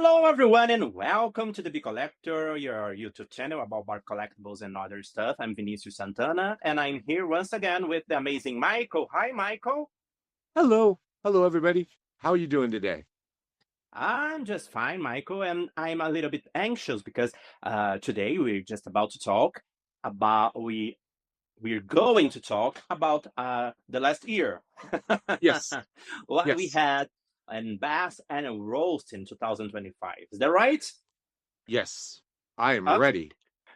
Hello, everyone, and welcome to the Big Collector, your YouTube channel about bar collectibles and other stuff. I'm Vinicius Santana, and I'm here once again with the amazing Michael. Hi, Michael. Hello. Hello, everybody. How are you doing today? I'm just fine, Michael, and I'm a little bit anxious because today we're just about to talk about we're going to talk about the last year, Yes. what we Yes. had in Bass and Roast in 2025. Is that right? Yes. I am Okay. ready.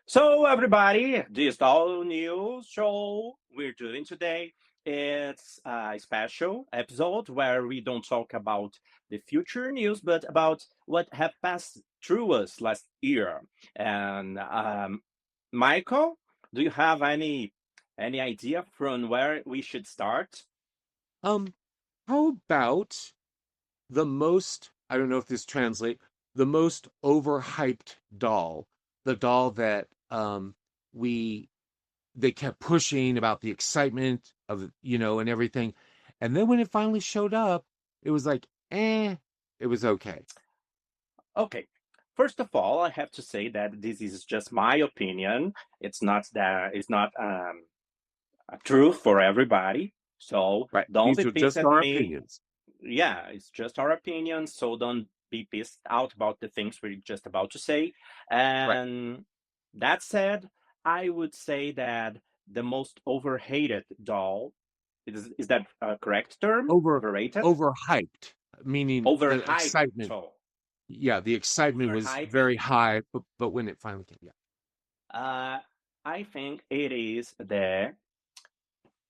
So, everybody, this all new show we're doing today. It's a special episode where we don't talk about the future news, but about what have passed through us last year. And Michael, do you have any idea from where we should start? Um, how about I don't know if this translate, the most overhyped doll, the doll that we they kept pushing about the excitement of, and everything. And then when it finally showed up, it was like, it was okay. Okay. First of all, I have to say that this is just my opinion. It's not true for everybody. So Right. don't These be are pissed just at our me. opinions. Yeah, it's just our opinion. So don't be pissed out about the things we're just about to say. Right. And that said, I would say that the most overhated doll is that a correct term? Over Overrated? overhyped, meaning the Overhyped excitement. doll. Yeah, the excitement was Overhyped. very high, but when it finally came, yeah. Uh, I think it is the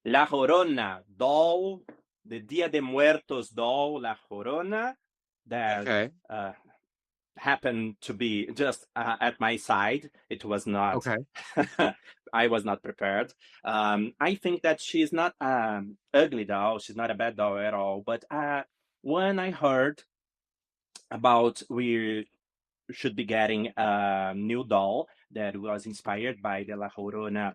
La Llorona doll, the Dia de Muertos doll, La Llorona, that Okay. uh, happened to be just at my side. It was not, Okay. I was not prepared. I think that she's not ugly doll. She's not a bad doll at all. But when I heard about we should be getting a new doll that was inspired by the La Llorona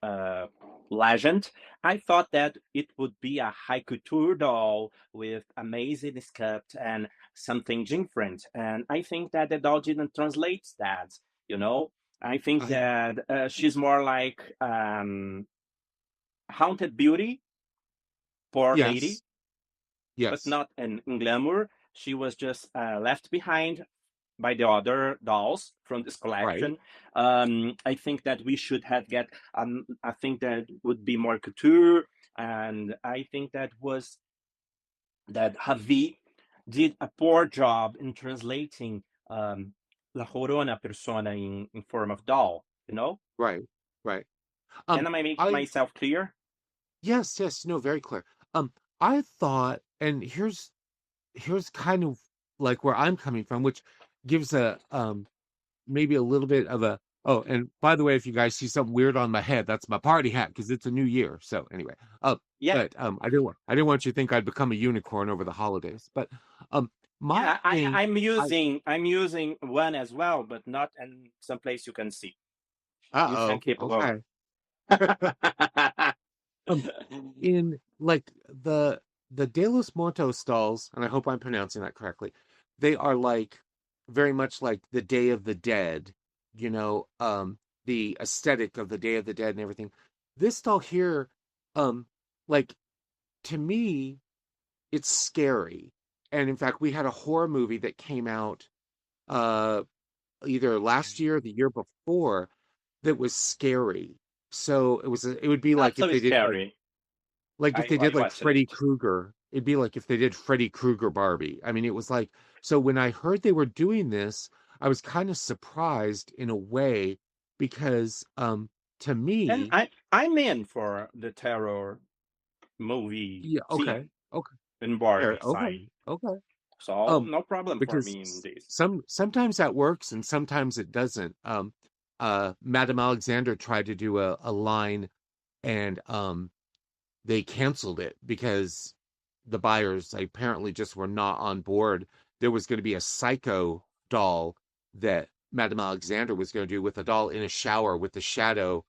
uh, legend, I thought that it would be a high couture doll with amazing sculpt and something different. And I think that the doll didn't translate that, you know? I think I that she's more like Haunted Beauty, poor lady, Yes. but Yes. not in glamour. She was just left behind by the other dolls from this Right. collection. I think that we should have get. I think that would be more couture, and I think that Javi did a poor job in translating La Llorona persona in form of doll. You know, Right. Right. and Um, am I making I myself clear? Yes, yes, no, very clear. I thought, and here's kind of like where I'm coming from, which gives a maybe a little bit of a oh, and by the way, if you guys see something weird on my head, that's my party hat because it's a new year. So anyway, Yeah, but I didn't want you to think I'd become a unicorn over the holidays. But um, my yeah. I, thing, I'm I using I'm using one as well, but not in some place you can see. You can uh-oh, keep going. okay. Um, in like the De Los Muertos stalls, and I hope I'm pronouncing that correctly, they are like very much like the Day of the Dead, the aesthetic of the Day of the Dead and everything. This stall here, um, like to me, it's scary. And in fact, we had a horror movie that came out uh either last year or the year before that was scary. So it would be like if Absolutely they did scary. if they I did like watched Freddy it. Krueger, it'd be like if they did Freddy Krueger Barbie. I mean, it was like, so when I heard they were doing this, I was kind of surprised in a way because to And me, I'm in for the terror movie yeah, okay, scene okay, in fair, Barbie okay, side. okay. So Um no problem for because me in this. sometimes that works and sometimes it doesn't. Madame Alexander tried to do a line and they canceled it because the buyers apparently just were not on board. There was going to be a Psycho doll that Madame Alexander was going to do with a doll in a shower with the shadow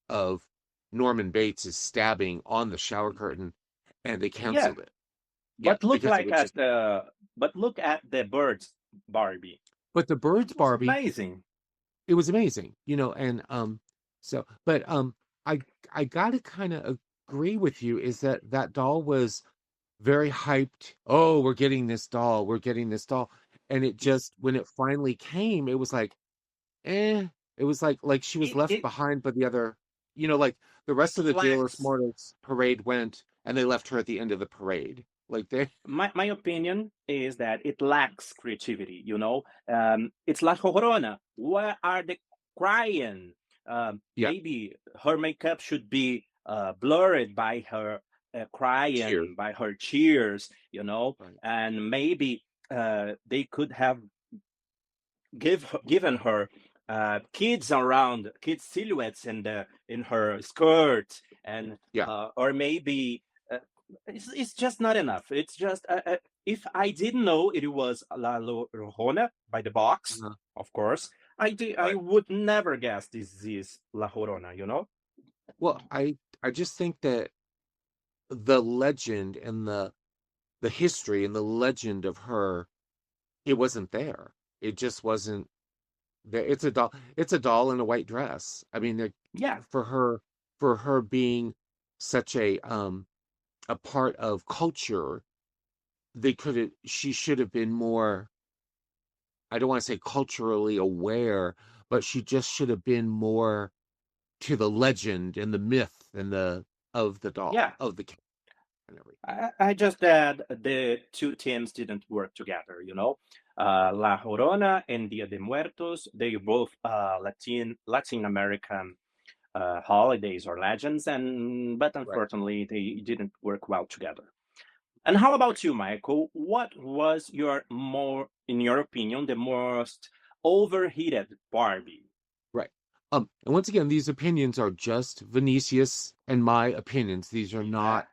of Norman Bates' stabbing on the shower curtain, and they Yeah, canceled it. Yeah, but look because it like was at just the but look at the birds Barbie. But the Birds It was Barbie, amazing. it was amazing, and so but I I gotta kind of agree with you is that that doll was very hyped. Oh, we're getting this doll, we're getting this doll. And it just when it finally came, it was like, eh, it was like she was left It behind by the other, like the rest of it the Dealers lacks Mortals parade went and they left her at the end of the parade. Like they my opinion is that it lacks creativity. It's La Llorona. Where are the crying? yeah, Maybe her makeup should be blurred by her cheers. crying, by her cheers. Right. And maybe they could have given her kids silhouettes in her skirt, and Yeah. or maybe it's just not enough. It's just if I didn't know it was La Llorona by the box, Uh-huh. of course, I Right. would never guess this is La Llorona. Well, I just think that the legend and the history and the legend of her, it wasn't there. It just wasn't there. It's a doll in a white dress. I mean, Yeah, for her being such a part of culture, they could have she should have been more, I don't want to say culturally aware, but she just should have been more to the legend and the myth and the of the doll, yeah. of the cat and everything. I just that the two teams didn't work together. La Llorona and Dia de Muertos, they both Latin American holidays or legends, but Right. unfortunately they didn't work well together. And how Right. about you, Michael? What was in your opinion, the most overheated Barbie? Right. And once again, these opinions are just Vinicius and my opinions. These are Yeah, not,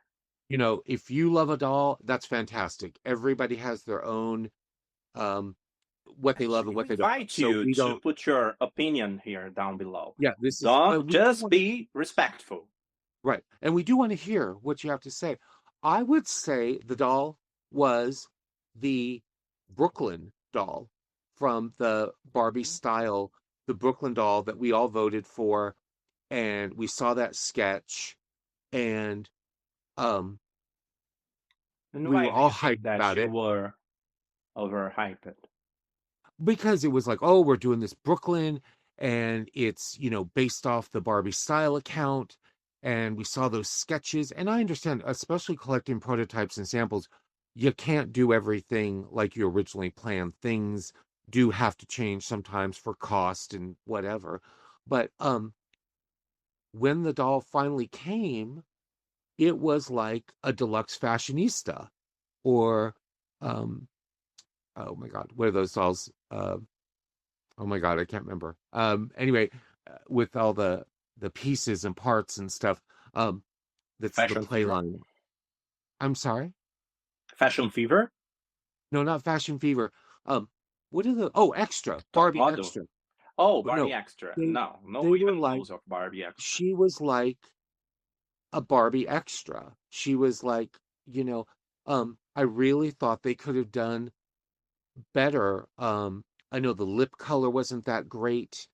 if you love a doll, that's fantastic. Everybody has their own um what they love and actually, what we they don't love. invite So you we to don't, put your opinion here down below. yeah, this is, Don't but we do just want to, be respectful. right. And we do want to hear what you have to say. I would say the doll was the Brooklyn doll from the Barbie Mhm. style, the Brooklyn doll that we all voted for, and we saw that sketch, and um And we why were do all you think hyped that about you it were overhyped? because it was like, oh, we're doing this Brooklyn, and it's, based off the Barbie style account, and we saw those sketches. And I understand, especially collecting prototypes and samples, you can't do everything like you originally planned. Things do have to change sometimes for cost and whatever. But when the doll finally came, it was like a deluxe fashionista, or um oh my god, what are those dolls? Oh my god, I can't remember. Anyway, with all the pieces and parts and stuff, um, that's the Fashion play Fever? line. I'm sorry, Fashion Fever? no, not Fashion Fever. Um, what are the? Oh, Extra, Top Barbie model. Extra. Oh, But no, Barbie Extra. they No, no they were even like, knows of Barbie Extra. she was like a Barbie Extra. She was like, I really thought they could have done better. I know the lip color wasn't that great.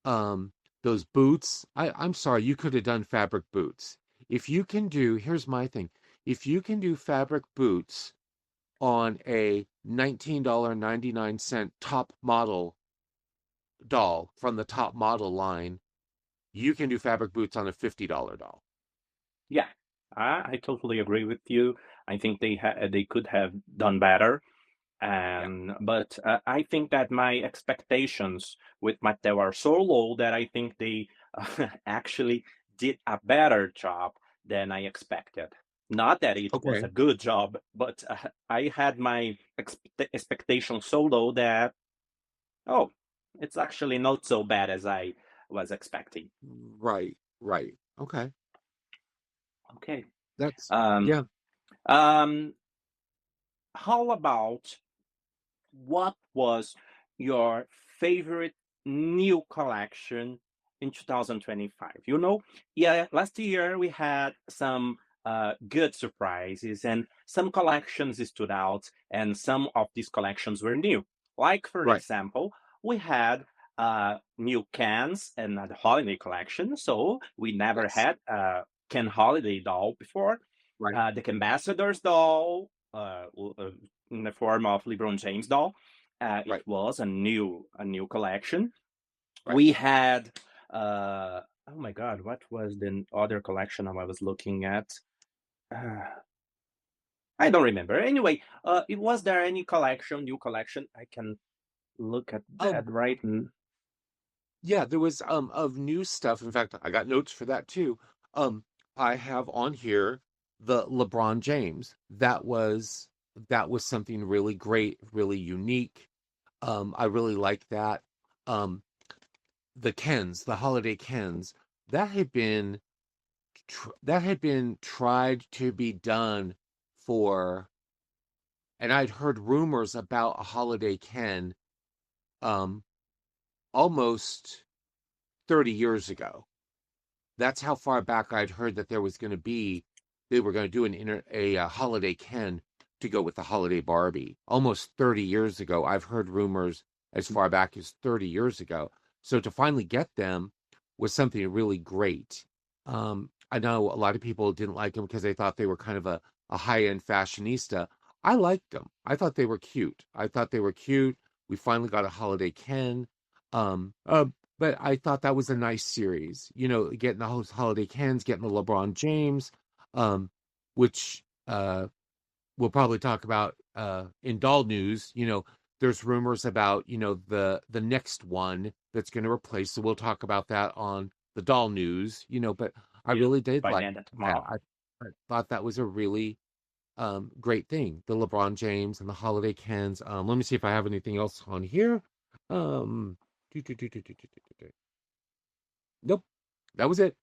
Um, those boots, I'm sorry, you could have done fabric boots. If you can do, here's my thing. If you can do fabric boots on a $19.99 top model doll from the top model line, you can do fabric boots on a $50 doll. Yeah, I totally agree with you. I think they could have done better. Yeah. But I think that my expectations with Matteo are so low that I think they actually did a better job than I expected. Not that it was a Okay. good job, but I had my expectations so low that, oh, it's actually not so bad as I was expecting. Right. Right. Okay. Okay. That's, Um, yeah. um, how about what was your favorite new collection in 2025? Yeah, last year we had some good surprises and some collections stood out, and some of these collections were new. Like for Right. example, we had new cans in the holiday collection, so we never Yes. had a Ken Holiday doll before. Right. The Ambassadors doll, in the form of LeBron James doll, it Right. was a new collection. Right. We had oh my god, what was the other collection I was looking at? Uh, I don't remember. Anyway, was there any collection, new collection? I can look at Um, that right. yeah, there was of new stuff. In fact, I got notes for that too. Um, I have on here the LeBron James. That was something really great, really unique. I really like that. Um, the Kens, the holiday Kens, that had been that had been tried to be done for, and I'd heard rumors about a holiday Ken um almost 30 years ago. That's how far back I'd heard that there was going to be they were going to do a holiday Ken to go with the holiday Barbie. Almost 30 years ago, I've heard rumors as far back as 30 years ago. So to finally get them was something really great. I know a lot of people didn't like them because they thought they were kind of a high-end fashionista. I liked them. I thought they were cute. I thought they were cute. We finally got a holiday Ken. Um, uh, but I thought that was a nice series. Getting the holiday cans, getting the LeBron James, um, which we'll probably talk about in doll news. There's rumors about the next one that's going to replace. So we'll talk about that on the doll news. But I Yeah, really did by the like end of that. tomorrow. I thought that was a really great thing. The LeBron James and the holiday cans. Let me see if I have anything else on here. Um, do, do, do, do, do, do, do, do, do. Nope, that was it.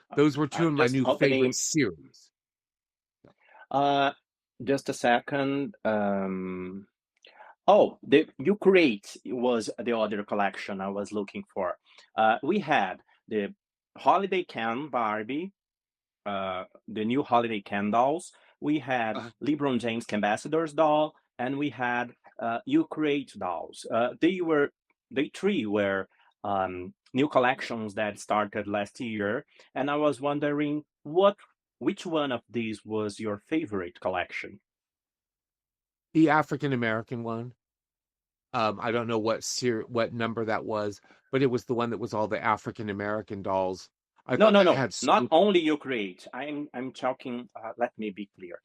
Uh, Those were two I'm of my just new favorite opening. series. Uh, just a second. Oh, the You Create was the other collection I was looking for. We had the Holiday Can Barbie, the new holiday candles. We had Uh, LeBron James Ambassadors doll, and we had You Create dolls. They three were new collections that started last year, and I was wondering which one of these was your favorite collection? the African American one. I don't know what number that was, but it was the one that was all the African American dolls. I No, thought no, that no. had Not so only you create. I'm talking. Let me be clear.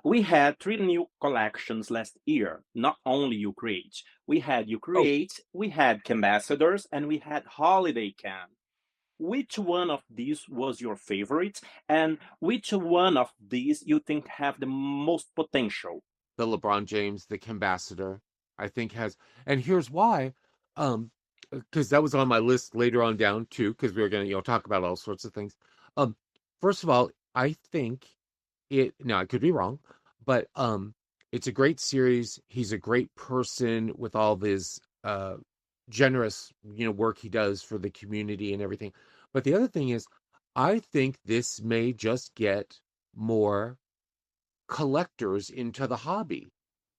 We had three new collections last year. Not only you create. We had you oh create. We had ambassadors, and we had holiday can. Which one of these was your favorite, and which one of these you think have the most potential? the LeBron James, the ambassador, I think has, and here's why. Because that was on my list later on down too, because we were gonna talk about all sorts of things. Um, First of all, I think now I could be wrong, but it's a great series. He's a great person with all his generous work he does for the community and everything. But the other thing is, I think this may just get more collectors into the hobby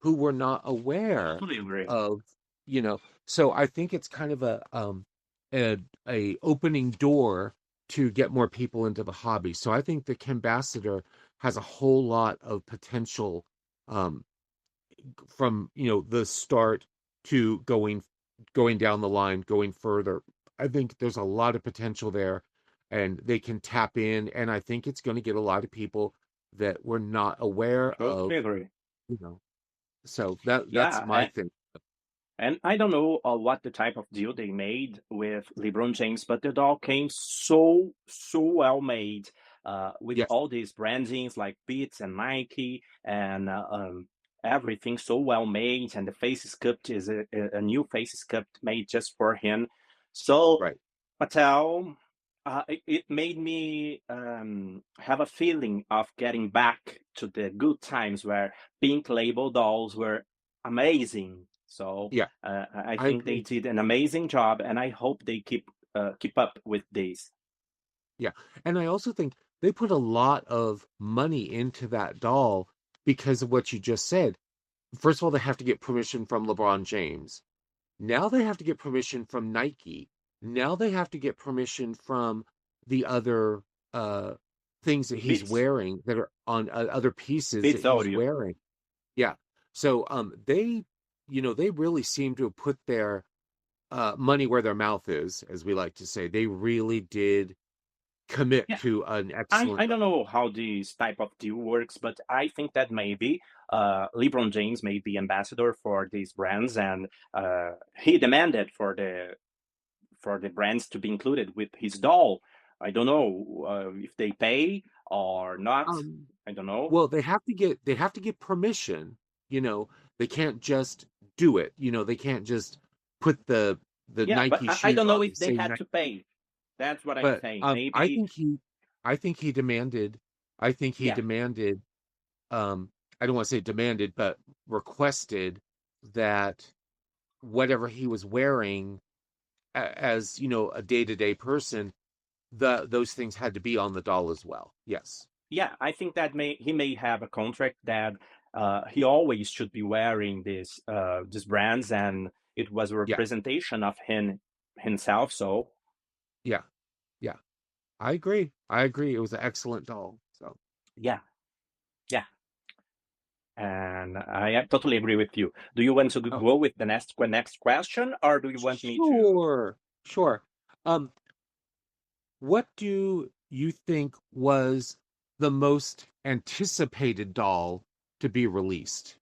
who were not aware Totally agree. of so I think it's kind of a a opening door to get more people into the hobby. So I think the Ambassador has a whole lot of potential um from the start to going down the line, going further. I think there's a lot of potential there, and they can tap in, and I think it's going to get a lot of people that were not aware Totally of, agree. you know. So that's Yeah, my thing. and I don't know what the type of deal they made with LeBron James, but the doll came so well made, with Yes, all these brandings like Beats and Nike and everything so well made, and the face sculpt is a new face sculpt made just for him. So right. Patel, it made me have a feeling of getting back to the good times where pink label dolls were amazing. So Yeah, I I think they agree. did an amazing job, and I hope they keep up with this. Yeah. And I also think they put a lot of money into that doll because of what you just said. first of all, they have to get permission from LeBron James. Now they have to get permission from Nike. Now they have to get permission from the other uh, things that he's Beats, wearing that are on other pieces that Beats he's audio. wearing. Yeah. So they, they really seem to have put their money where their mouth is, as we like to say. They really did commit Yeah, to an I excellent. don't know how this type of deal works, but I think that maybe LeBron James may be ambassador for these brands, and he demanded for the brands to be included with his doll. I don't know if they pay or not. Um, I don't know. well, they have to get permission. You know, they can't just do it. They can't just put the Yeah, but Nike I shoes don't on know if and they say had Nike. to pay. That's what I'm But saying. I Maybe, think he demanded. I think he yeah, demanded. I don't want to say demanded, but requested that whatever he was wearing as a day-to-day person, those things had to be on the doll as well. Yes. yeah. I think that he may have a contract that he always should be wearing these brands, and it was a Yeah. representation of himself. So Yeah. Yeah. I agree. I agree. It was an excellent doll. So, yeah, yeah. And I totally agree with you. Do you want to oh, go with the next question, or do you want me to? sure. Sure. Um, what do you think was the most anticipated doll to be released?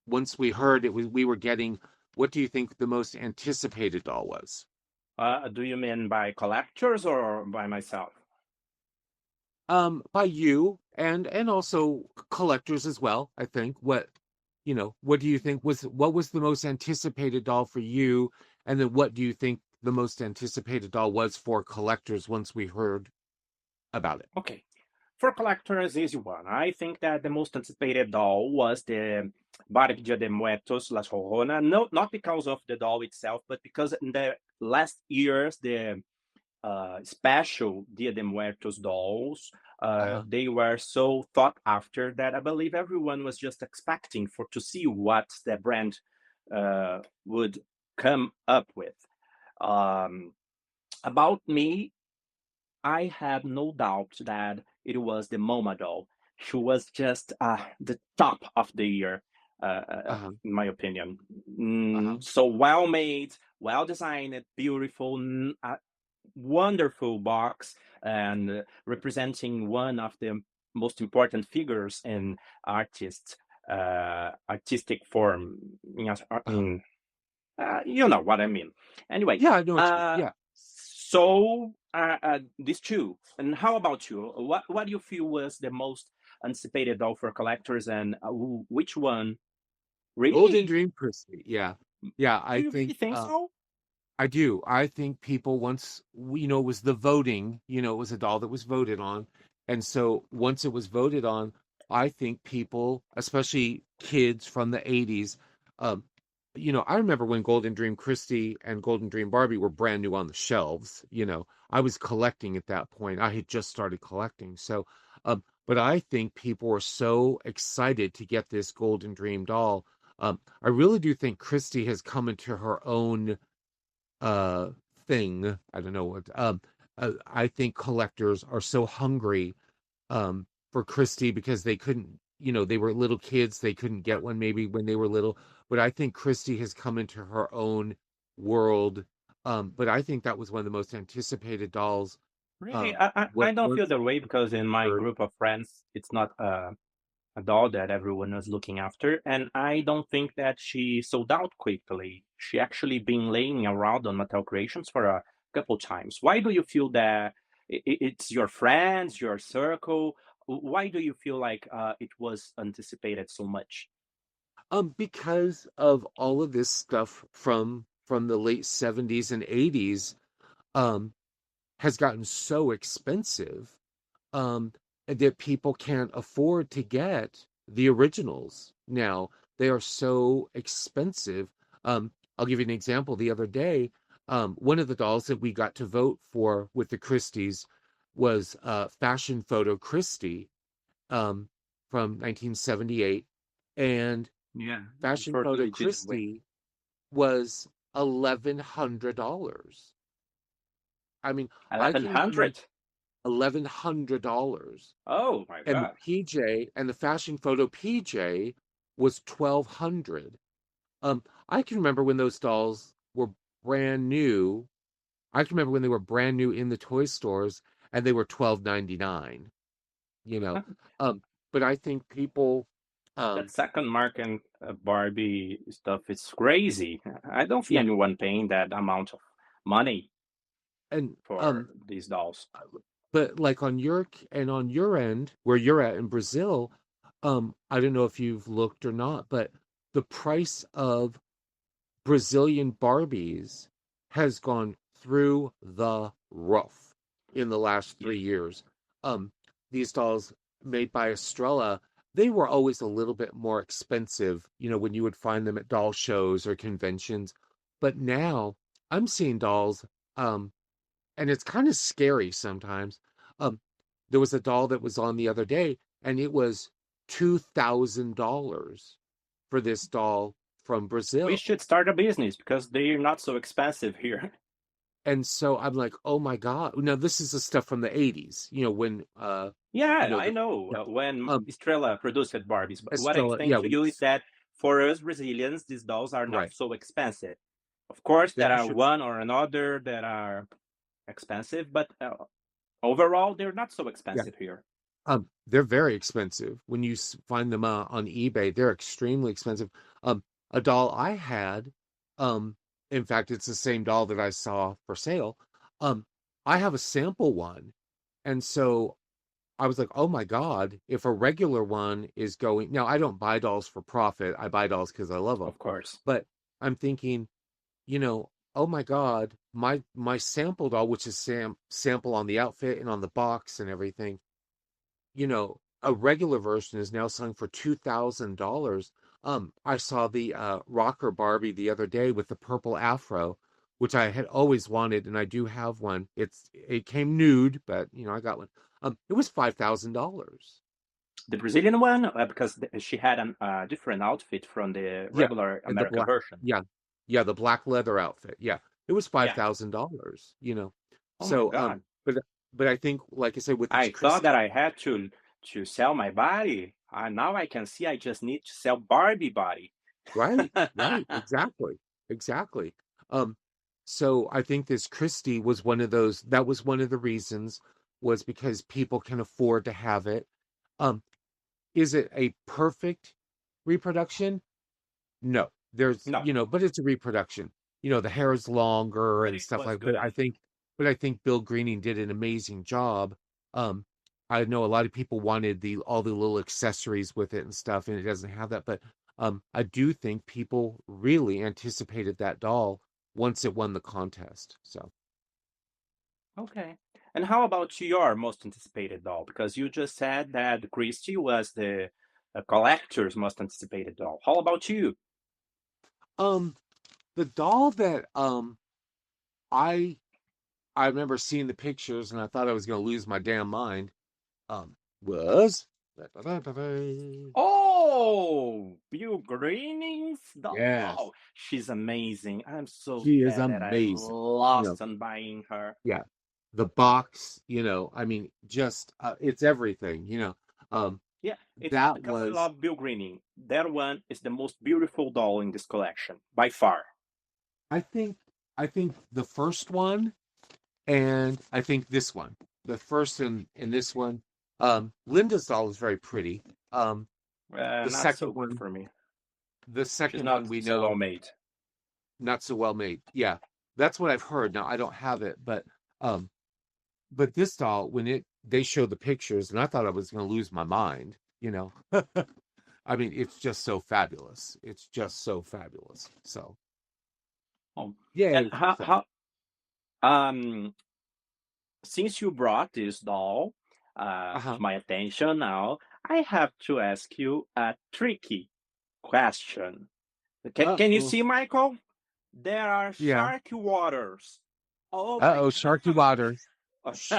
Once we heard we were getting, what do you think the most anticipated doll was? Do you mean by collectors or by myself? By you and also collectors as well, I think. What do you think what was the most anticipated doll for you? And then what do you think the most anticipated doll was for collectors once we heard about it? Okay. For collectors, easy one. I think that the most anticipated doll was the Barquilla de Muertos, La Llorona. No, not because of the doll itself, but because in the last years, the special Dia de Muertos dolls, Uh-huh. they were so thought after that I believe everyone was just expecting for to see what the brand would come up with. Um, about me, I have no doubt that it was the MoMA doll. She was just the top of the year, Uh-huh. in my opinion. Uh-huh. So well made, well designed, beautiful, wonderful box, and representing one of the most important figures in artistic form. Uh-huh. You know what I mean. Anyway, Yeah, I know what you yeah. so these two. And how about you? What do you feel was the most anticipated doll for collectors, and which one Golden really? Dream Christie. Yeah. Yeah, Do I you really think think so? I do. I think people once, it was the voting, it was a doll that was voted on. And so once it was voted on, I think people, especially kids from the 80s, um, I remember when Golden Dream Christie and Golden Dream Barbie were brand new on the shelves. I was collecting at that point. I had just started collecting. So, but I think people were so excited to get this Golden Dream doll. I really do think Christie has come into her own uh thing. I don't know what I think collectors are so hungry for Christie because they couldn't, they were little kids, they couldn't get one maybe when they were little. But I think Christie has come into her own world. But I think that was one of the most anticipated dolls. Really, Um I don't feel once that way because in my heard group of friends, it's not a doll that everyone was looking after, and I don't think that she sold out quickly. She actually been laying around on Mattel Creations for a couple times. Why do you feel that it's your friends, your circle? Why do you feel like it was anticipated so much? because of all of this stuff from the late 70s and 80s um has gotten so expensive that people can't afford to get the originals now. They are so expensive. I'll give you an example. The other day, one of the dolls that we got to vote for with the Christies was Fashion Photo Christie um, from 1978. And Yeah, Fashion Photo unfortunately, it didn't win. Christie was $1,100. I mean, I Eleven can remember hundred. $1,100. Oh my And the God. PJ and the Fashion Photo PJ was 1,200. I can remember when those dolls were brand new. I can remember when they were brand new in the toy stores and they were 12.99, you know. Um, but I think people That um second market Barbie stuff is crazy. I don't see yeah, anyone paying that amount of money and for these dolls. but like on your end where you're at in Brazil, I don't know if you've looked or not, but the price of Brazilian Barbies has gone through the roof in the last Yeah. 3 years. Um, these dolls made by Estrella, they were always a little bit more expensive, when you would find them at doll shows or conventions. But now I'm seeing dolls, um, and it's kind of scary sometimes. Um, there was a doll that was on the other day, and it was $2,000 for this doll from We Brazil. should start a business because they're not so expensive here. And so I'm like, oh my God. Now this is the stuff from the 80s, when Yeah, I the know yeah. when Um Estrella produced Barbies. But what I'm Estrella, saying yeah, to you is that for us Brazilians, these dolls are not right. so expensive. Of course, there That are should one or another that are expensive, but overall, they're not so yeah. expensive here. They're very expensive. When you find them on eBay, they're extremely expensive. A doll I had, um, in fact, it's the same doll that I saw for sale. Um, I have a sample one, and so I was like, oh my God, if a regular one is going, now I don't buy dolls for profit. I buy dolls because I love them. Of course. But I'm thinking, oh my God, my sample doll, which is sample on the outfit and on the box and everything, a regular version is now selling for $2,000. I saw the rocker Barbie the other day with the purple afro, which I had always wanted, and I do have one. It came nude, but I got one. It was $5,000. The Brazilian one, because she had a different outfit from the Yeah, regular and the American black, version. yeah, yeah, the black leather outfit. Yeah, it was five Yeah. thousand dollars. Oh my So God. but I think, like I said, with this I thought that Christie, I had to sell my body. Now I can see I just need to sell Barbie body. right, right, exactly, exactly. Um, so I think this Christie was one of those. That was one of the reasons, was because people can afford to have it. Um, is it a perfect reproduction? No, No, but it's a reproduction. The hair is longer but and it stuff was like. good enough. But I think Bill Greening did an amazing job. Um, I know a lot of people wanted the all the little accessories with it and stuff, and it doesn't have that. But I do think people really anticipated that doll once it won the contest. So, Okay. And how about your most anticipated doll? Because you just said that Christie was the collector's most anticipated doll. How about you? um, the doll that I I remember seeing the pictures and I thought I was going to lose my damn mind. Was Oh, Bill Greening's doll. yes, Oh, she's amazing. I'm so she is sad that I amazing. You know, lost on buying her. yeah, the box. I mean, just it's everything. Um, Yeah, it's that because I was love Bill Greening. That one is the most beautiful doll in this collection by far. I think I think the first one, and I think this one, the first and this one. Linda's doll is very pretty. Um, the Not second so good one, for me. the She's second one not we so well know, made. not so well made. Yeah, that's what I've heard. Now I don't have it, um, but this doll, when they showed the pictures, and I thought I was going to lose my mind. I mean, it's just so fabulous. It's just so fabulous. So, Oh, and yay. how So, um since you brought this doll uh-huh. to my attention now, I have to ask you a tricky question. Can you Uh-oh. see, Michael? There are Yeah. shark waters. Oh my Uh-oh, Sharky Waters. Shh.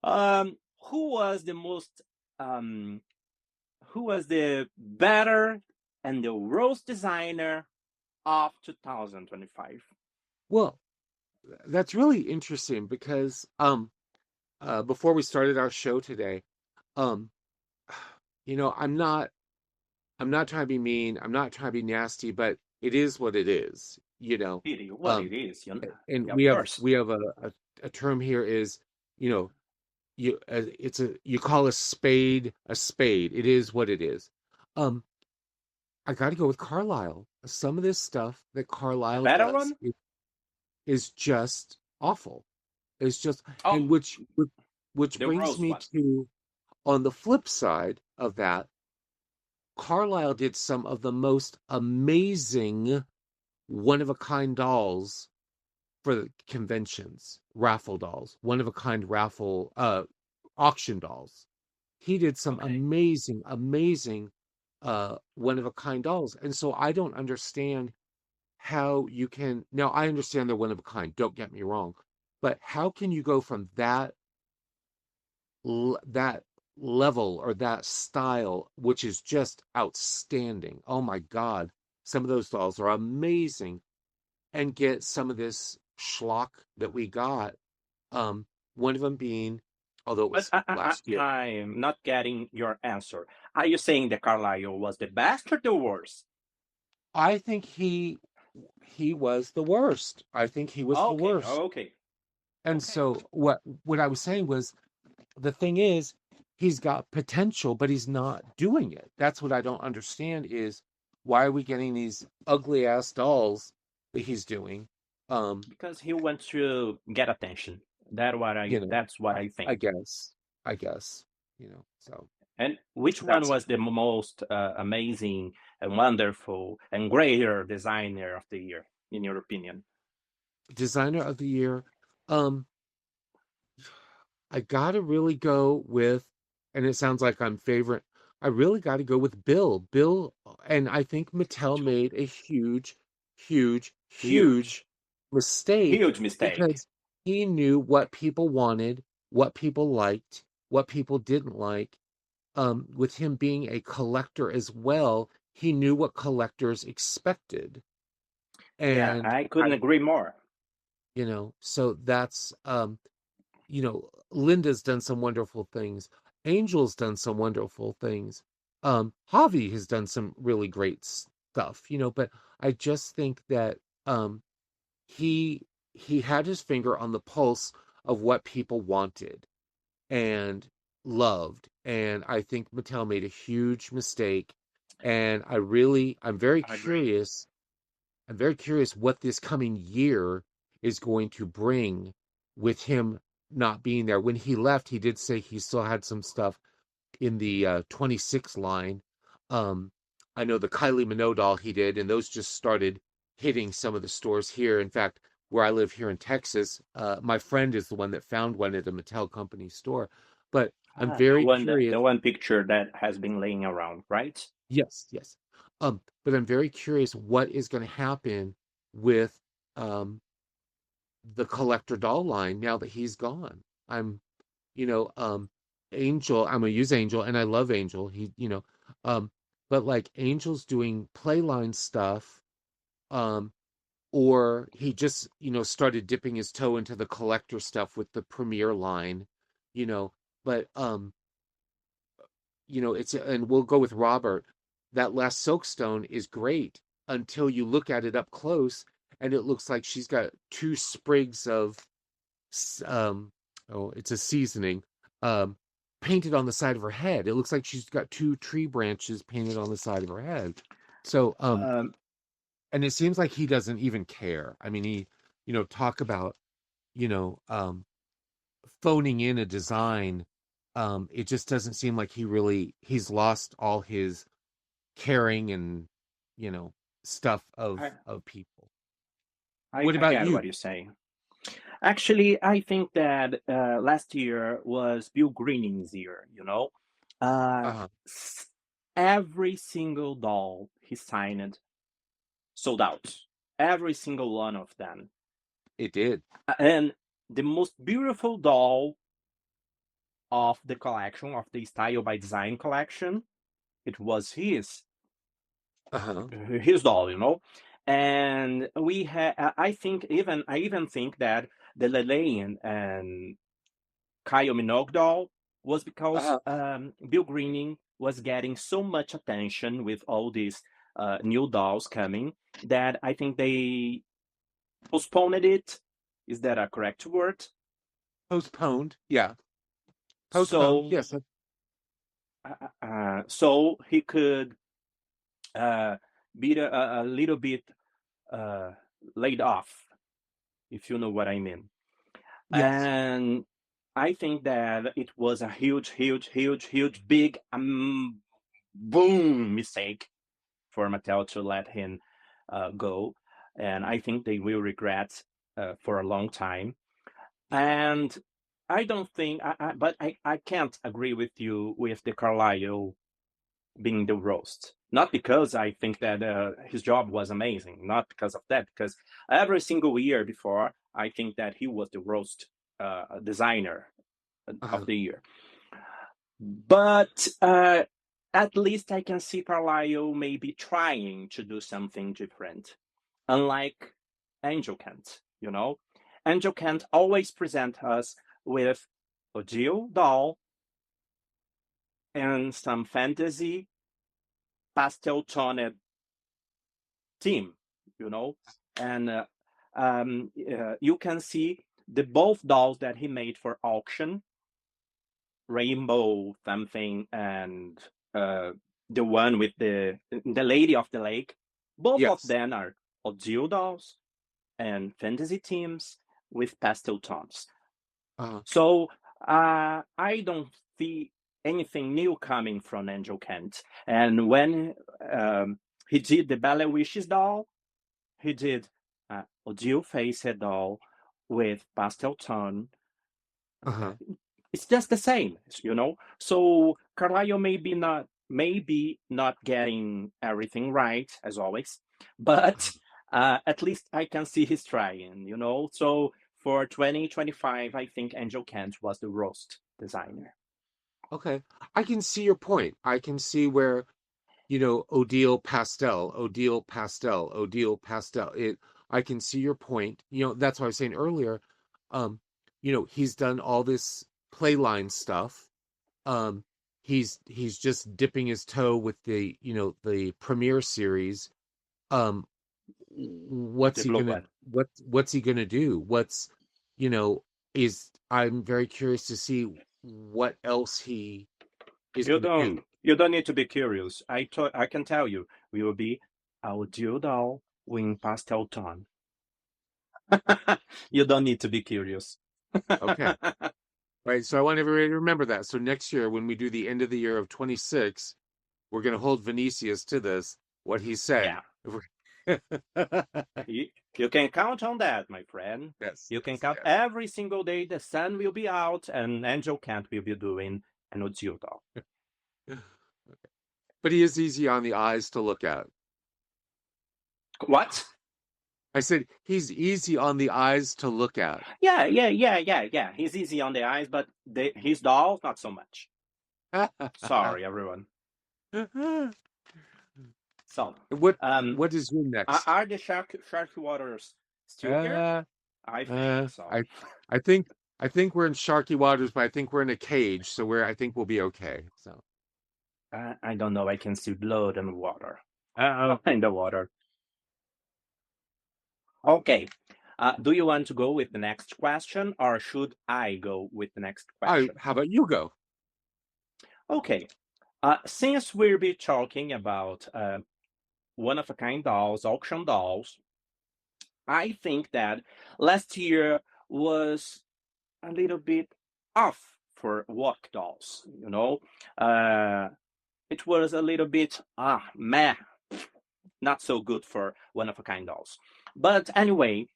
God. Who was the most um who was the better and the worst designer of 2025? Well, that's really interesting because before we started our show today, um I'm not trying to be mean, I'm not trying to be nasty, but it is what it is, you know. It is what Um it is, you know. and Yeah, we of have course. we have a term here is, you know, you call a spade a spade. It is what it is. Um I got to go with Carlisle. Some of this stuff that The Carlisle better does one? is just awful. It's just, Oh, and which the brings rose me one. to, on the flip side of that, Carlisle did some of the most amazing one of a kind dolls for the conventions, raffle dolls, one of a kind raffle auction dolls. He did some Okay. amazing one of a kind dolls. And so I don't understand how you can, now I understand they're one of a kind, don't get me wrong, but how can you go from that level or that style, which is just outstanding? Oh my God, some of those dolls are amazing, and get some of this schlock that we got. Um, one of them being, although it But was last year, I'm not getting your answer. Are you saying that Carlisle was the best or the worst? I think he was the worst. I think he was the Okay, worst. okay, And okay. so what I was saying was, the thing is, he's got potential, but he's not doing it. That's what I don't understand is, why are we getting these ugly ass dolls that he's doing? Um, Because he wants to get attention. you know, That's what I, I I think. guess, I guess, so And which one that's it. was the most amazing and wonderful and greater designer of the year, in your opinion? Designer of the year. Um, I gotta really go with, and it sounds like I'm favorite. I really got to go with Bill. Bill, and I think Mattel made a Huge, huge mistake huge mistake. because he knew what people wanted, what people liked, what people didn't like. With him being a collector as well, he knew what collectors expected, Yeah, and I couldn't agree more. so that's Linda's done some wonderful things. Angel's done some wonderful things. Javi has done some really great stuff, but I just think that he he had his finger on the pulse of what people wanted and loved. And I think Mattel made a huge mistake. And I agree. I'm very curious what this coming year is going to bring with him not being there. When he left, he did say he still had some stuff in the 26 line. Um, I know the Kylie Minogue doll he did, and those just started hitting some of the stores here. In fact, where I live here in Texas, my friend is the one that found one at a Mattel company store. But I'm very The curious. one picture that has been laying around, right? Yes, yes. But I'm very curious what is going to happen with um the collector doll line now that he's gone. I'm, you know, Angel, I'm gonna use Angel and I love Angel. Um, but like Angel's doing playline stuff, um, or he just, started dipping his toe into the collector stuff with the premiere line, you know, but it's, and we'll go with Robert. That last Silkstone is great until you look at it up close and it looks like she's got two sprigs of um oh, it's a seasoning, um painted on the side of her head. It looks like she's got two tree branches painted on the side of her head. So Um, and it seems like he doesn't even care. I mean, he, talk about, you know um phoning in a design. It just doesn't seem like he's lost all his caring and, you know stuff I, of people. What I about get you? what you're saying. Actually, I think that last year was Bill Greening's year, you know? Uh, Uh s- every single doll he signed sold out. Every single one of them. it did. And the most beautiful doll of the collection, of the Style by Design collection, It was Uh-huh. his doll, you know. And we had, I even think that the Lelean and Kyle Minogue doll was because Uh-huh. Bill Greening was getting so much attention with all these new dolls coming that I think they postponed it. Is that a correct word? Postponed. Yeah. Postponed. So, Yes. so he could uh, be a little bit uh, laid off, if you know what I mean. Yes. And I think that it was a huge, huge, huge, huge, big boom mistake for Mattel to let him go. And I think they will regret for a long time. And I don't think, but I can't agree with you with the Carlisle being the roast. Not because I think that his job was amazing, not because of that, because every single year before, I think that he was the roast designer of Uh-huh. the year. But at least I can see Carlisle maybe trying to do something different, unlike Angel Kent, you know? Angel Kent always present us with a Jill doll and some fantasy pastel toned team, you know, and you can see the both dolls that he made for auction, Rainbow something, and uh, the one with the Lady of the Lake. Both of Yes. them are Odile dolls and fantasy teams with pastel tones. Uh-huh. So I don't see anything new coming from Angel Kent. And when he did the Ballet Wishes doll, he did Odile Faced doll with pastel tone. Uh-huh. It's just the same, you know. So Carlisle maybe not getting everything right as always, but at least I can see he's trying, you know. So for 2025, I think Angel Kent was the roast designer. Okay. I can see your point. I can see where, Odile Pastel, Odile Pastel, Odile Pastel. I can see your point. That's what I was saying earlier. Um, he's done all this playline stuff. Um, he's just dipping his toe with the premiere series. Um, what's The he blue gonna one. what's he gonna do? You know, is I'm very curious to see what else he is You gonna don't do. you don't need to be curious. I can tell you, we will be our doll wing pastel tone. You don't need to be curious. Okay. Right. So I want everybody to remember that. So next year, when we do the end of the year of 26, we're going to hold Vinicius to this, what he said. Yeah. You, you can count on that, my friend. Yes, You can yes, count yes. every single day the sun will be out and Angel Kent will be doing an Ujiudo. But he is easy on the eyes to look at. What? I said he's easy on the eyes to look at. Yeah. He's easy on the eyes, but his dolls, not so much. Sorry, everyone. So, what um, what is your next? are the shark waters still here? Uh, I think uh, so. I I think I think we're in sharky waters, but I think we're in a cage, so I think we'll be okay. So, I don't know. I can see blood and water uh-oh. in the water. Okay. Do you want to go with the next question or should I go with the next question? How about you go? Okay. Since we'll be talking about one of a kind dolls, auction dolls, I think that last year was a little bit off for OOAK dolls, you know? Uh, it was a little bit, meh, not so good for one of a kind dolls. But anyway,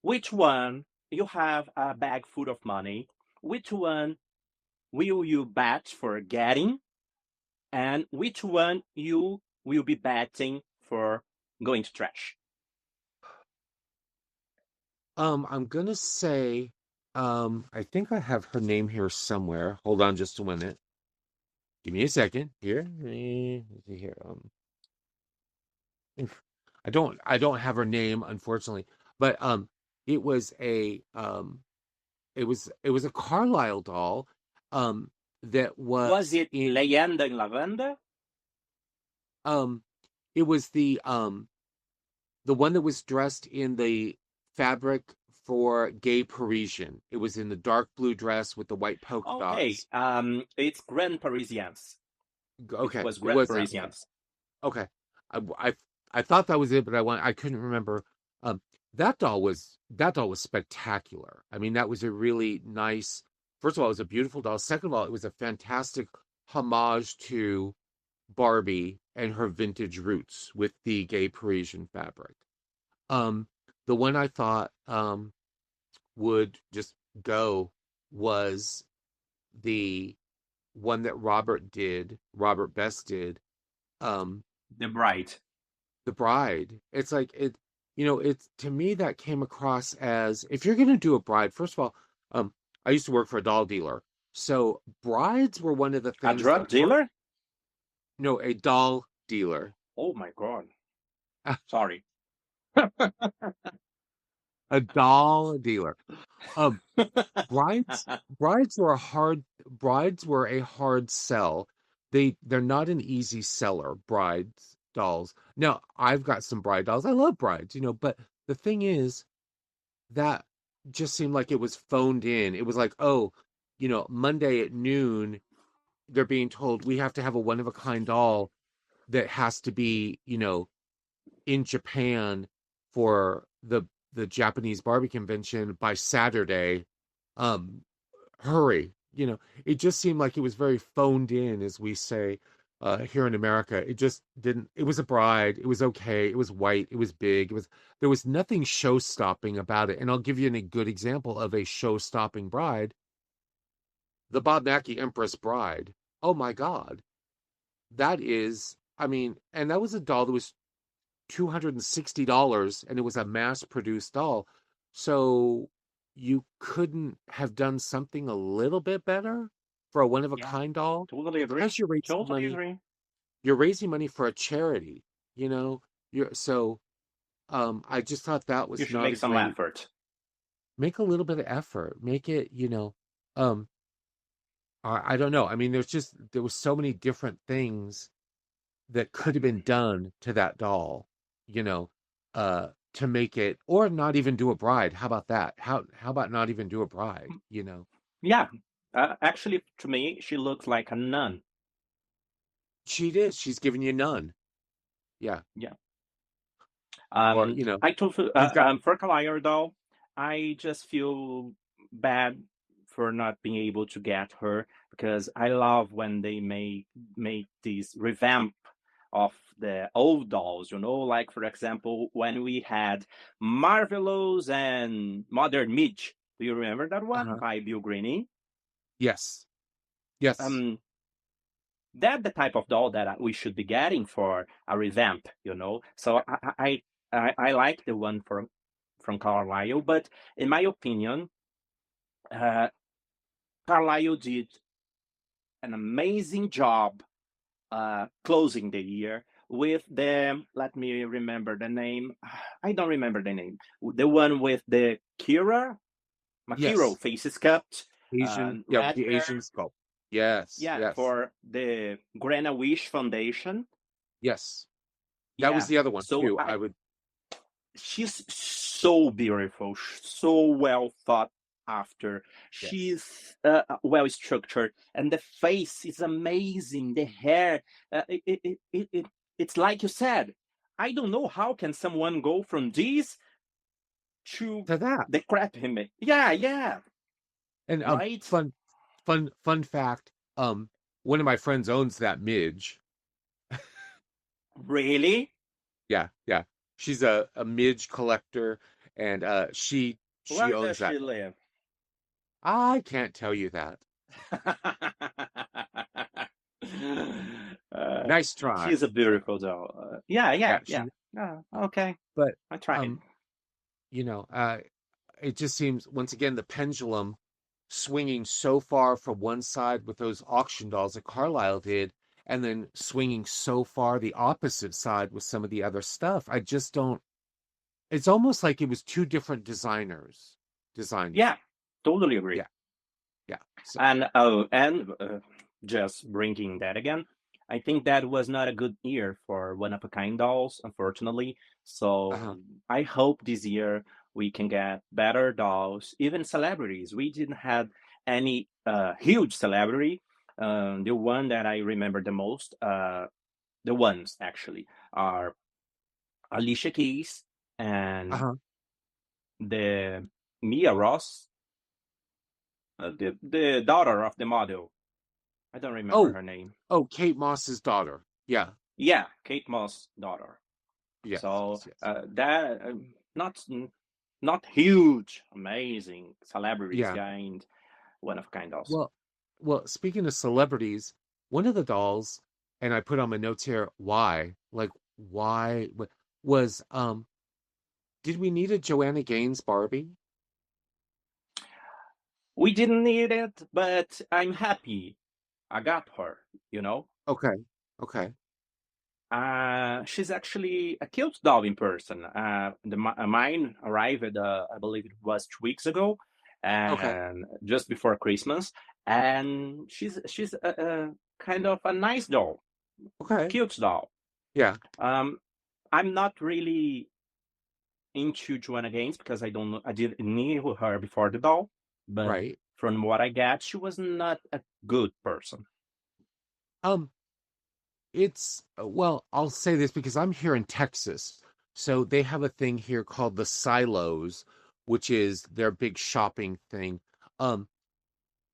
which one you have a bag full of money? Which one will you bet for getting? And which one you will be betting for going to trash? I'm gonna say, I think I have her name here somewhere. Hold on just a minute. Give me a second here. Let's see here. If- I don't have her name, unfortunately, but it was a Carlisle doll, um, that Was was it in Leyenda in Lavanda? um, it was the one that was dressed in the fabric for Gay Parisian. It was in the dark blue dress with the white polka Okay, dots. it's Grand Parisians. It Okay, was it Grand was that. Okay. Parisians. Okay. I thought that was it, but I couldn't remember. Um, that doll was spectacular. I mean, that was a really nice. First of all, it was a beautiful doll. Second of all, it was a fantastic homage to Barbie and her vintage roots with the Gay Parisian fabric. Um, the one I thought would just go was the one that Robert Best did, um, The Bride. The Bride. It's like it's to me that came across as if you're gonna do a bride, first of all, I used to work for a doll dealer. So brides were one of the A things drug that weren't dealer? no, a doll dealer. Oh my God. Sorry. A doll dealer. Um, brides brides were a hard sell. They're not an easy seller, brides dolls. Now, I've got some bride dolls. I love brides, but the thing is that just seemed like it was phoned in. It was like, oh, Monday at noon, they're being told we have to have a one of a kind doll that has to be, in Japan for the Japanese Barbie convention by Saturday. Um, hurry. It just seemed like it was very phoned in, as we say here in America. It just didn't. It was a bride. It was okay. It was white. It was big. There was nothing show stopping about it. And I'll give you a good example of a show stopping bride: the Bob Mackie Empress Bride. Oh my God, that is. I mean, and that was a doll that was $260, and it was a mass produced doll. So you couldn't have done something a little bit better for a one of a Yeah, kind doll? totally agree. Plus Totally agree. you're raising money for a charity, you know? You're so I just thought that You was should not make a some great effort. make a little bit of effort. Make it, um I don't know. I mean, there was so many different things that could have been done to that doll, you know, to make it, or not even do a bride. How about that? How about not even do a bride? Yeah, actually, to me, she looks like a nun. She did. She's giving you none. Yeah. Yeah. Or, I told you've got for Kalaya though, I just feel bad for not being able to get her because I love when they make this revamp of the old dolls. Like for example when we had Marvelous and Modern Midge. Do you remember that one uh by Bill Greene? yes. Yes. Um, that's the type of doll that we should be getting for a revamp. So I like the one from Carlisle, but in my opinion, uh, Carlisle did an amazing job closing the year with the. Let me remember the name. I don't remember the name. The one with the Makiro Yes. faces cupped, Yeah, red the hair. Asian sculpt. Yes. Yeah, Yes. for the Grana Wish Foundation. Yes. That was Yeah. the other one So too. I would she's so beautiful, so well thought after. yes. She's well structured, and the face is amazing. The hair, it's like you said. I don't know how can someone go from this to To that. the crap he made. Yeah, yeah, And right. fun fact, one of my friends owns that midge. Really? Yeah, yeah. She's a midge collector, and she Where owns does that. she live? I can't tell you that. uh, Nice try. she's a beautiful doll. Yeah, yeah, Yeah, yeah. Okay, but I tried. um, you know, uh, it just seems once again the pendulum. swinging so far from one side with those auction dolls that Carlisle did, and then swinging so far the opposite side with some of the other stuff. I just don't. It's almost like it was two different designers designed it. Yeah, totally agree. Yeah, yeah. So, And just bringing that again, I think that was not a good year for one of a kind dolls, unfortunately. So uh-huh, I hope this year we can get better dolls, even celebrities. We didn't have any huge celebrity. The one that I remember the most, the ones actually, are Alicia Keys and uh-huh. the Mia Ross, the daughter of the model. I don't remember Oh, her name. oh, Kate Moss's daughter. Yeah. Yeah, Kate Moss' daughter. Yes, So yes, yes. that not not huge, amazing celebrities Yeah. gained one of kind also. Well, well, speaking of celebrities, one of the dolls, and I put on my notes here, why? Like, why was did we need a Joanna Gaines Barbie? We didn't need it, but I'm happy I got her. You know, Okay. Okay. she's actually a cute doll in person. Mine arrived, I believe it was 2 weeks ago, Okay. and just before Christmas. And she's a kind of a nice doll, Okay. cute doll. Yeah. Um, I'm not really into Joanna Gaines because I don't know, I didn't knew her before the doll, but Right. from what I get, she was not a good person. Um, it's well, I'll say this because I'm here in Texas. So they have a thing here called the silos, which is their big shopping thing. Um,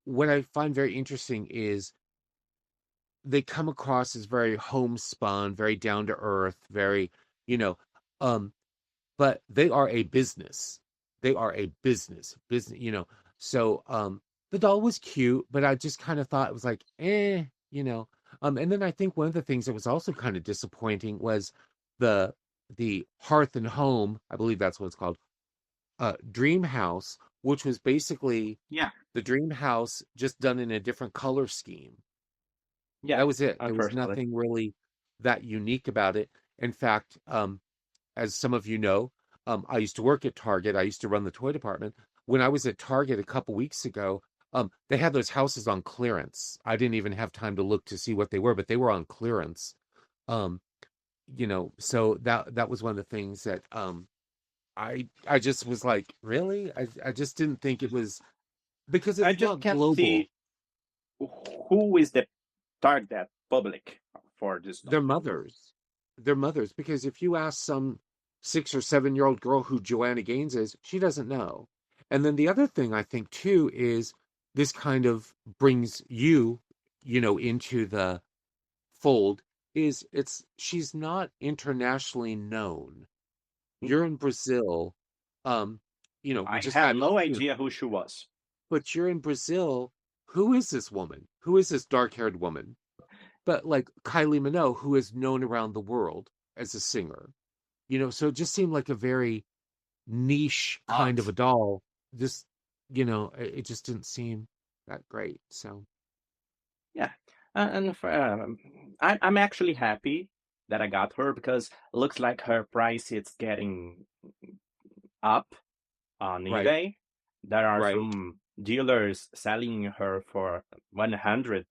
what I find very interesting is they come across as very homespun, very down to earth, very, you know, um, but they are a business. They are a business. So the doll was cute, but I just kind of thought it was like, and then I think one of the things that was also kind of disappointing was the the Hearth and Home, I believe that's what it's called, Dream House, which was basically Yeah, the Dream House just done in a different color scheme. yeah, That was it. There was unfortunately. nothing really that unique about it. In fact, as some of you know, I used to work at Target. I used to run the toy department. When I was at Target a couple weeks ago, they had those houses on clearance. I didn't even have time to look to see what they were, but they were on clearance. Um, so that was one of the things that I just was like, really? I just didn't think it was because I it's just not can't global. see who is the target public for this Their doll. mothers. Their mothers. Because if you ask some 6 or 7 year old girl who Joanna Gaines is, she doesn't know. And then the other thing I think too is this kind of brings you, into the fold is she's not internationally known. You're in Brazil, um, we I just have had, no idea who she was. but you're in Brazil. Who is this woman? Who is this dark-haired woman? But like Kylie Minogue, who is known around the world as a singer, so it just seemed like a very niche kind Odd. of a doll. Just, it just didn't seem that great. So, Yeah, and I'm actually happy that I got her because it looks like her price is getting up on right, eBay. There are right, some dealers selling her for $100,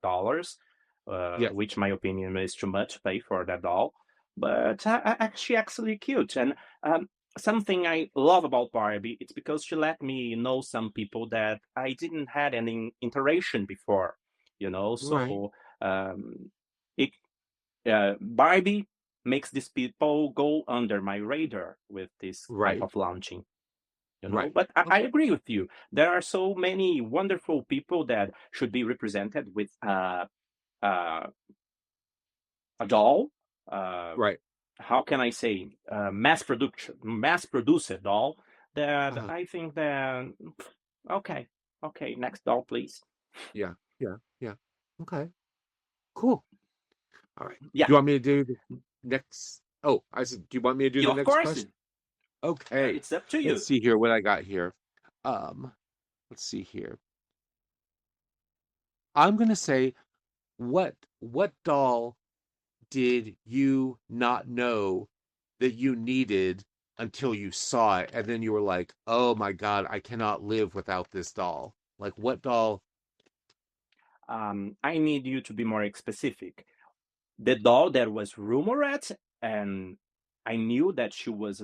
yes, which my opinion is too much to pay for that doll. But she actually cute, and something I love about Barbie, it's because she let me know some people that I didn't had any interaction before, right, So it Barbie makes these people go under my radar with this type right, of launching. right. But I Okay, agree with you. There are so many wonderful people that should be represented with uh, a doll. Uh, right. how can I say mass produce a doll that Uh, I think that okay, okay, next doll, please. yeah, yeah, yeah. Okay, cool. All right. Yeah, Do you want me to do the next? Oh, I said, do you want me to do yeah, the of next course. question? Okay. It's up to Let's you. see here what I got here. Um, let's see here. I'm gonna say what doll did you not know that you needed until you saw it, and then you were like, "Oh my God, I cannot live without this doll." Like what doll? I need you to be more specific. The doll that was rumored, and I knew that she was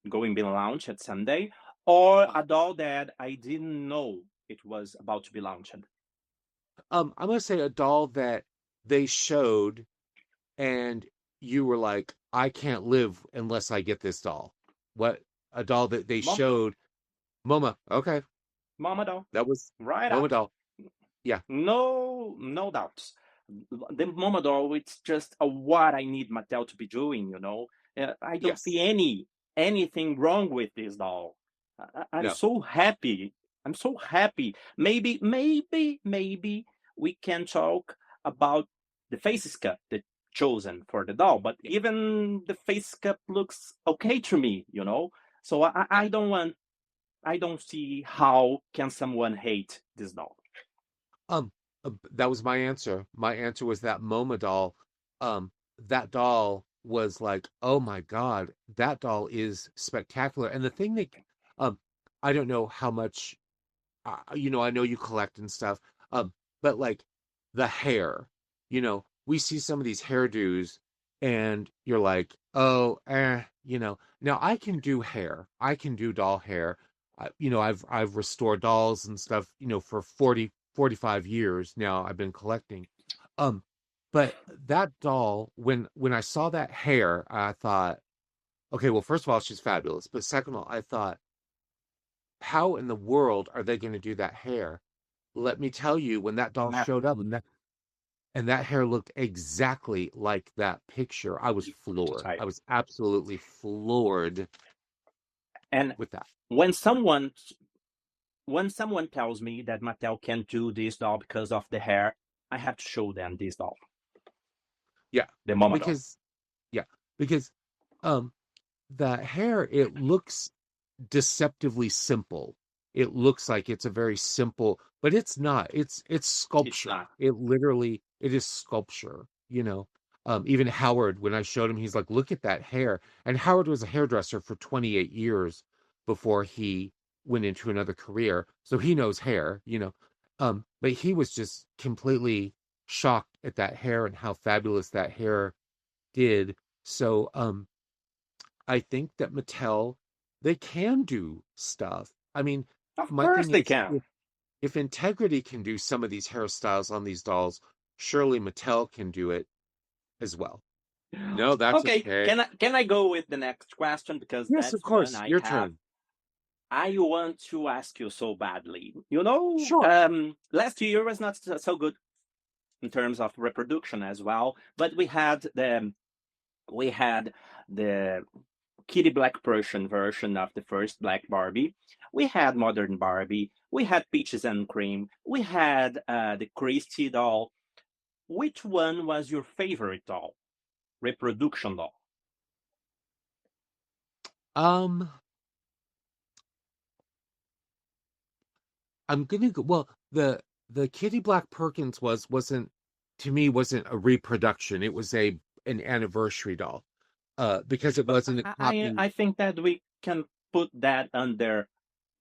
going to be launched at Sunday, or a doll that I didn't know it was about to be launched. I'm gonna say a doll that they showed, and you were like, "I can't live unless I get this doll." What a doll that they Mom, showed. MoMA. Okay, Mama doll, that was right MoMA up. doll. Yeah. No doubts. The Momodoro, it's just what I need Mattel to be doing. I don't see Yes. anything wrong with this doll. I'm No. so happy. I'm so happy. Maybe we can talk about the face cup that chosen for the doll. But Yeah. even the face cup looks okay to me. So I don't want. I don't see how can someone hate this doll. Um, that was my answer. My answer was that MoMA doll. That doll was like, oh my God, that doll is spectacular. And the thing that, um, I don't know how much, I know you collect and stuff, but like the hair, we see some of these hairdos, and you're like, oh, Now I can do hair. I can do doll hair. I've restored dolls and stuff, for 45 years now. I've been collecting. Um, but that doll, when I saw that hair, I thought, okay, well, first of all, she's fabulous. But second of all, I thought, how in the world are they going to do that hair? Let me tell you, when that doll showed up, and that hair looked exactly like that picture, I was floored. Right. I was absolutely floored And with that. when someone tells me that Mattel can do this doll because of the hair, I have to show them this doll, Yeah, the Mama doll. because yeah, because um the hair, it looks deceptively simple. It looks like it's a very simple, but it's not. It's It's sculpture. not. It is sculpture, Even Howard, when I showed him, he's like, "Look at that hair." And Howard was a hairdresser for 28 years before he went into another career, so he knows hair. But he was just completely shocked at that hair and how fabulous that hair did. So, I think that Mattel, they can do stuff. I mean, Of my course thing they is, can. if Integrity can do some of these hairstyles on these dolls, surely Mattel can do it as well. No, that's Okay, okay. can I go with the next question because Yes, of that's one course. I Your have. turn. I want to ask you so badly. Sure. Last year was not so good in terms of reproduction as well, but we had the Kitty Black Persian version of the first Black Barbie. We had Modern Barbie. We had Peaches and Cream. We had the Christie doll. Which one was your favorite doll? Reproduction doll. Um, I'm gonna go. Well, the Kitty Black Perkins wasn't a reproduction. It was an anniversary doll. Because it But wasn't a I copy. I think that we can put that under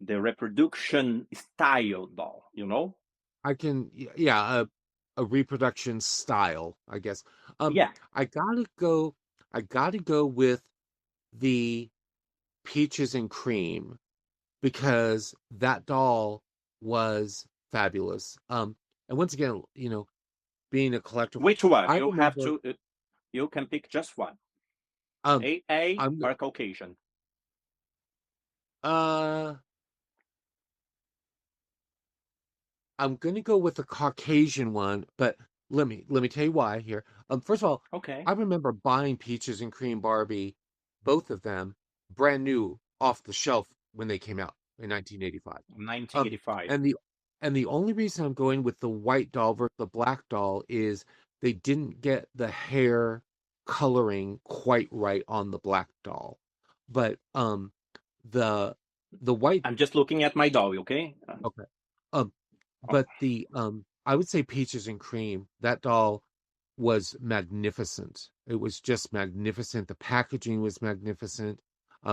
the reproduction style doll. Yeah, a reproduction style, I guess. Um, Yeah. I gotta go. I gotta go with the peaches and cream because that doll was fabulous. And once again, being a collector, Which one? I You have remember. to. You can pick just one. Um, A I'm or Caucasian. uh, I'm gonna go with the Caucasian one, but let me tell you why here. First of all, Okay. I remember buying Peaches and Cream Barbie, both of them, brand new off the shelf when they came out in 1985. Um, 1985. and the only reason I'm going with the white doll versus the black doll is they didn't get the hair coloring quite right on the black doll, but the the white I'm just looking at my doll. Okay. okay. Um, but Okay. I would say Peaches and Cream. That doll was magnificent. It was just magnificent. The packaging was magnificent.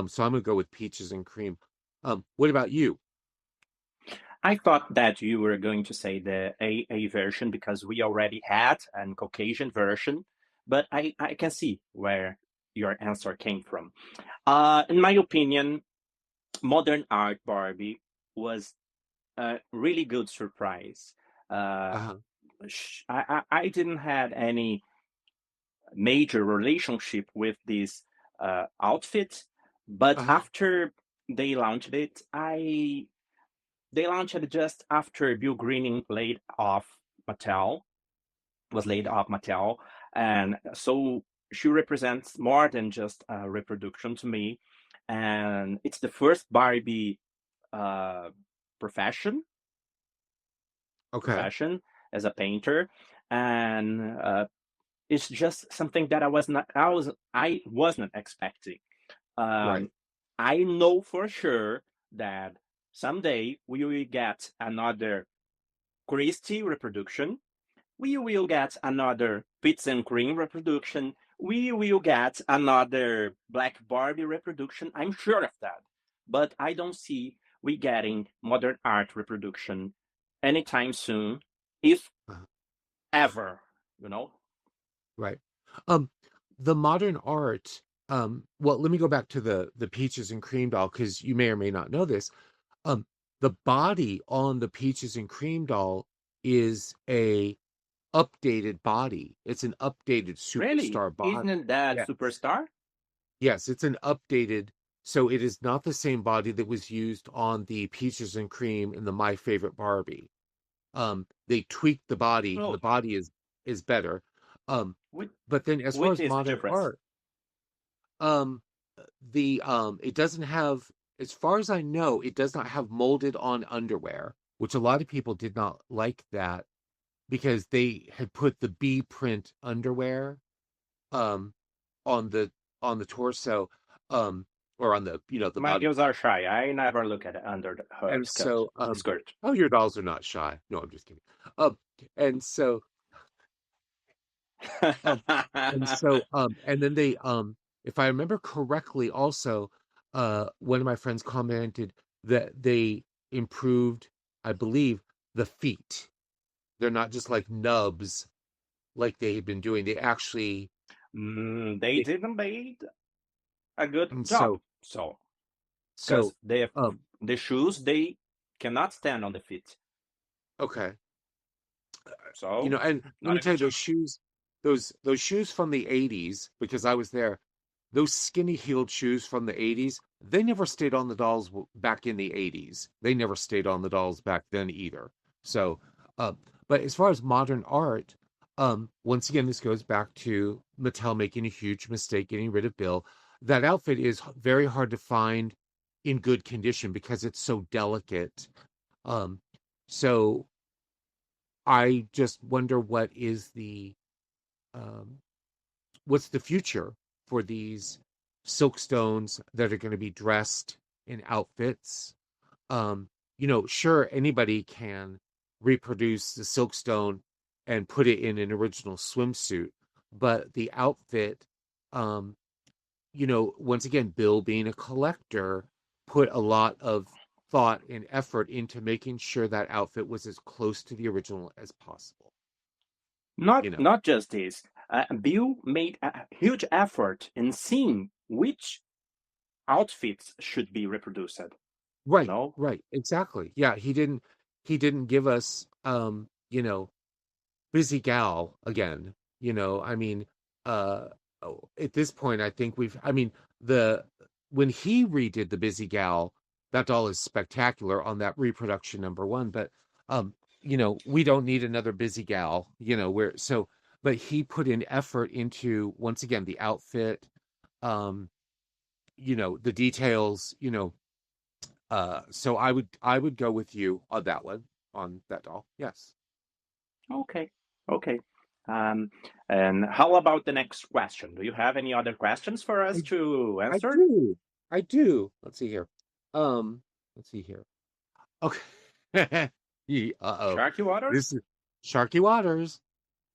So I'm gonna go with Peaches and Cream. What about you? I thought that you were going to say the AA version because we already had an Caucasian version, but I can see where your answer came from. In my opinion, modern art Barbie was a really good surprise. Uh, Uh-huh. I didn't have any major relationship with this outfit, but Uh-huh. after they launched it, I they launched it just after Bill Greening Mattel was laid off Mattel, and so she represents more than just a reproduction to me, and it's the first Barbie uh, profession Okay. profession as a painter, and it's just something that I wasn't expecting. Right. Um, I know for sure that someday we will get another Christie reproduction. We will get another Pizza and Cream reproduction. We will get another Black Barbie reproduction. I'm sure of that. But I don't see we getting modern art reproduction anytime soon, if Uh-huh. ever, you know? Right. Um, the modern art, well, let me go back to the Peaches and Cream doll, because you may or may not know this. Um, the body on the Peaches and Cream doll is a updated body. It's an updated Really? superstar body. Isn't that Yes. superstar? Yes, it's an updated, so it is not the same body that was used on the Peaches and Cream in the My Favorite Barbie. They tweaked the body, and the Oh, body is better. Um, with but then as far with as this modern difference. art, um, it doesn't have, as far as I know, it does not have molded on underwear, which a lot of people did not like that because they had put the bee print underwear um on the torso, um or on the the My body. girls are shy. I never look at it under her And skirt. so Skirt. oh, your dolls are not shy. No, I'm just kidding. Um and so um and then they if I remember correctly also one of my friends commented that they improved, I believe, the feet. They're not just like nubs like they had been doing. They actually They they, didn't made a good and job. So, because so um the shoes they cannot stand on the feet. okay. So, And let not me a tell good you, job. those shoes from the 80s, because I was there, those skinny heeled shoes from the 80s, they never stayed on the dolls back in the 80s. They never stayed on the dolls back then either. So, uh, but as far as modern art, once again, this goes back to Mattel making a huge mistake getting rid of Bill. That outfit is very hard to find in good condition because it's so delicate. Um, so I just wonder um, what's the future for these silkstones that are going to be dressed in outfits. Um, sure, anybody can reproduce the silkstone and put it in an original swimsuit, but the outfit, um, once again, Bill being a collector, put a lot of thought and effort into making sure that outfit was as close to the original as possible. You know. Not just this. Bill made a huge effort in seeing which outfits should be reproduced. You Right, know, right, exactly. Yeah, he didn't give us busy gal again. I mean, at this point I think I mean, the when he redid the busy gal, that doll is spectacular on that reproduction number 1, but we don't need another busy gal, where so but he put in effort into once again the outfit, um, the details, so I would go with you on that one, on that doll. Yes. okay, okay. Um, and how about the next question? Do you have any other questions for us I to I answer? do. I do. Let's see here. Let's see here. Okay. Uh-oh. Sharky water? This is Sharky Waters.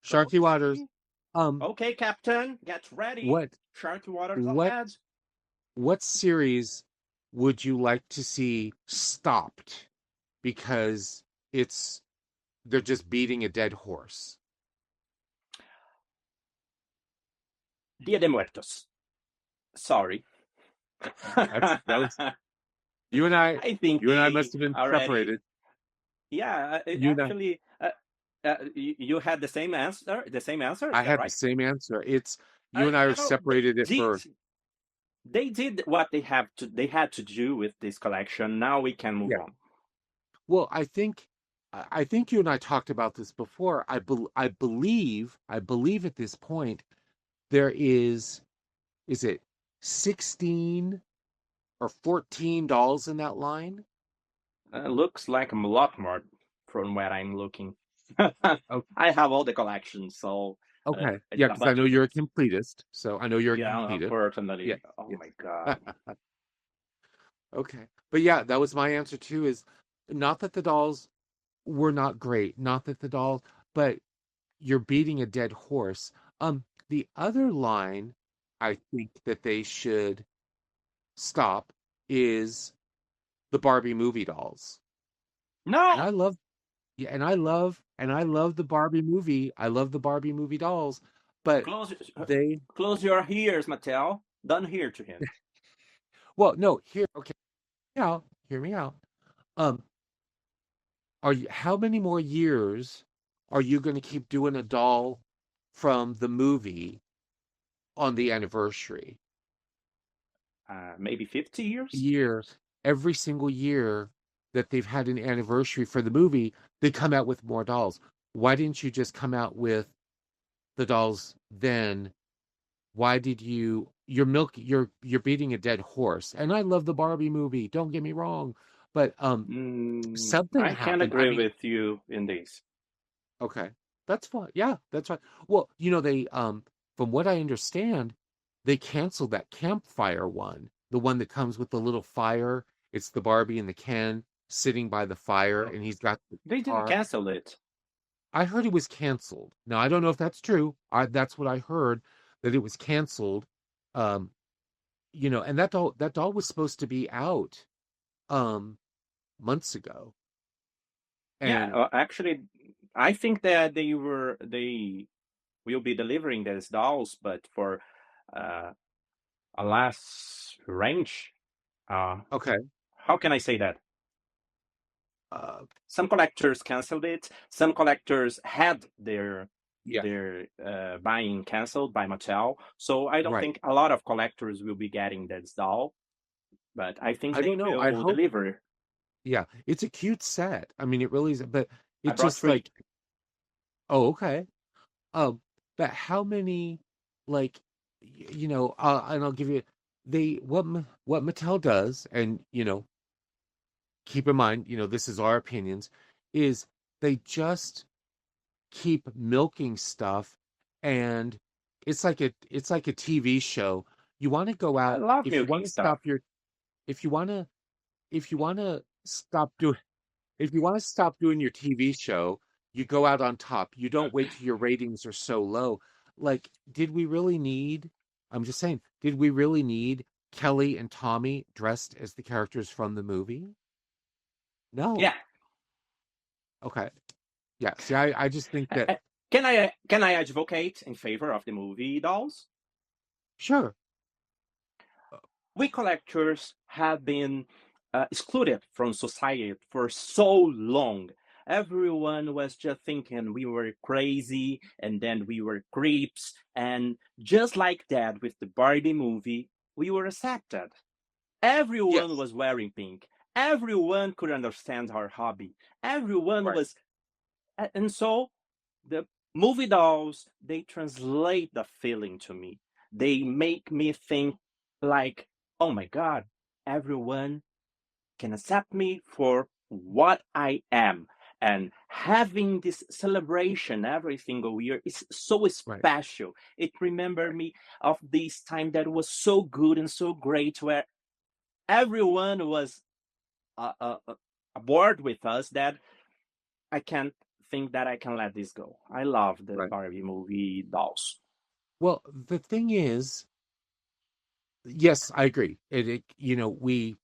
Sharky Waters. Okay. Um, Okay, Captain, get ready. what Sharky waters what ahead. what series would you like to see stopped because it's they're just beating a dead horse? Dia de Muertos. Sorry. That was you and I. I think You and I they must have been already. separated. Yeah, You and I. actually, you had the same answer. The same answer. Is I that had the right? same answer. It's you and I are You know, separated at birth. they did what they had to do with this collection. Now we can move Yeah. on. Well, I think you and I talked about this before. I believe at this point there is it 16 or 14 dolls in that line? Looks like a lot more from where I'm looking. Oh, I have all the collections, so okay. it's Yeah, a because I bunch know of you're a things. completist. So I know you're a Yeah, completist. Yeah. unfortunately. Oh Yeah. my god. Okay. But yeah, that was my answer too, is not that the dolls were not great, not that the dolls, but you're beating a dead horse. The other line I think that they should stop is the Barbie movie dolls. And No, I love yeah, and I love the Barbie movie. I love the Barbie movie dolls, but close they close your ears, Mattel. Don't hear to him. well, no, here okay, now hear me out. Um, are you how many more years are you going to keep doing a doll from the movie on the anniversary? Maybe 50 years. Year, every single year that they've had an anniversary for the movie, they come out with more dolls. Why didn't you just come out with the dolls then? Why did you're beating a dead horse? And I love the Barbie movie, don't get me wrong, but something I can happened. I agree mean, with you in this. okay. That's fine. Yeah, that's fine. Well, they from what I understand, they canceled that campfire one. The one that comes with the little fire. It's the Barbie and the Ken sitting by the fire Oh, and he's got the they didn't guitar. cancel it. I heard it was canceled. Now, I don't know if that's true. That's what I heard, that it was canceled. Um, and that doll was supposed to be out um months ago. Yeah, And actually, I think that they will be delivering these dolls, but for uh, a less range. Uh, okay. how can I say that? Uh Some collectors canceled it. Some collectors had yeah, buying canceled by Mattel. So I don't right. think a lot of collectors will be getting this doll, but I think I they don't know. I will hope. deliver. Yeah, it's a cute set. I mean, it really is, but I it's brought just three. like, oh, okay. But how many, like, and I'll give you what Mattel does, and keep in mind, this is our opinions, is they just keep milking stuff, and it's like a TV show. You want to go I out love if you want milking to stuff. stop your if you want to if you want to stop doing if you want to stop doing your TV show, you go out on top. You don't wait till your ratings are so low. Like, did we really need, I'm just saying, did we really need Kelly and Tommy dressed as the characters from the movie? Yeah. No. Okay. Yeah. See, I just think that, Can I advocate in favor of the movie dolls? sure. We collectors have been excluded from society for so long. Everyone was just thinking we were crazy and then we were creeps. And just like that with the Barbie movie, we were accepted. Everyone Yes. was wearing pink. Everyone could understand our hobby. Everyone Right. was. And so the movie dolls, they translate the feeling to me. They make me think like, oh my god, everyone can accept me for what I am. And having this celebration every single year is so Right. special. It remembered Right. me of this time that was so good and so great, where everyone was uh, uh, uh, aboard with us, that I can't think that I can let this go. I love the Right. Barbie movie dolls. Well, the thing is, yes, I agree. We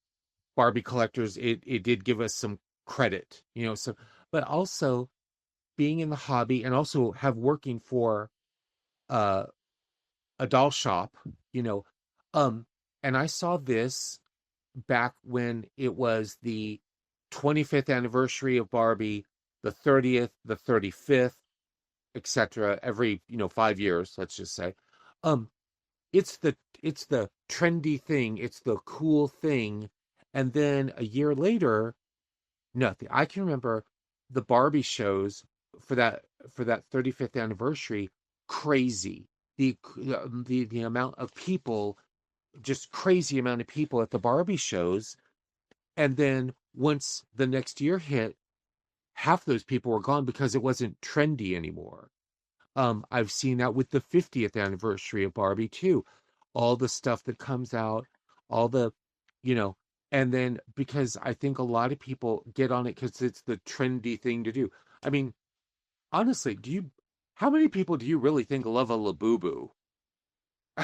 Barbie collectors, it did give us some credit, so, but also being in the hobby and also have working for uh, a doll shop, you know, um, and I saw this back when it was the 25th anniversary of Barbie, the 30th, the 35th, etc. Every, 5 years, let's just say. Um, it's the trendy thing, it's the cool thing, and then a year later, nothing. I can remember the Barbie shows for that 35th anniversary, crazy. The amount of people, just crazy amount of people at the Barbie shows, and then once the next year hit, half those people were gone because it wasn't trendy anymore. I've seen that with the 50th anniversary of Barbie too. All the stuff that comes out, all the, you know, and then because I think a lot of people get on it because it's the trendy thing to do. I mean, honestly, how many people do you really think love a Labubu?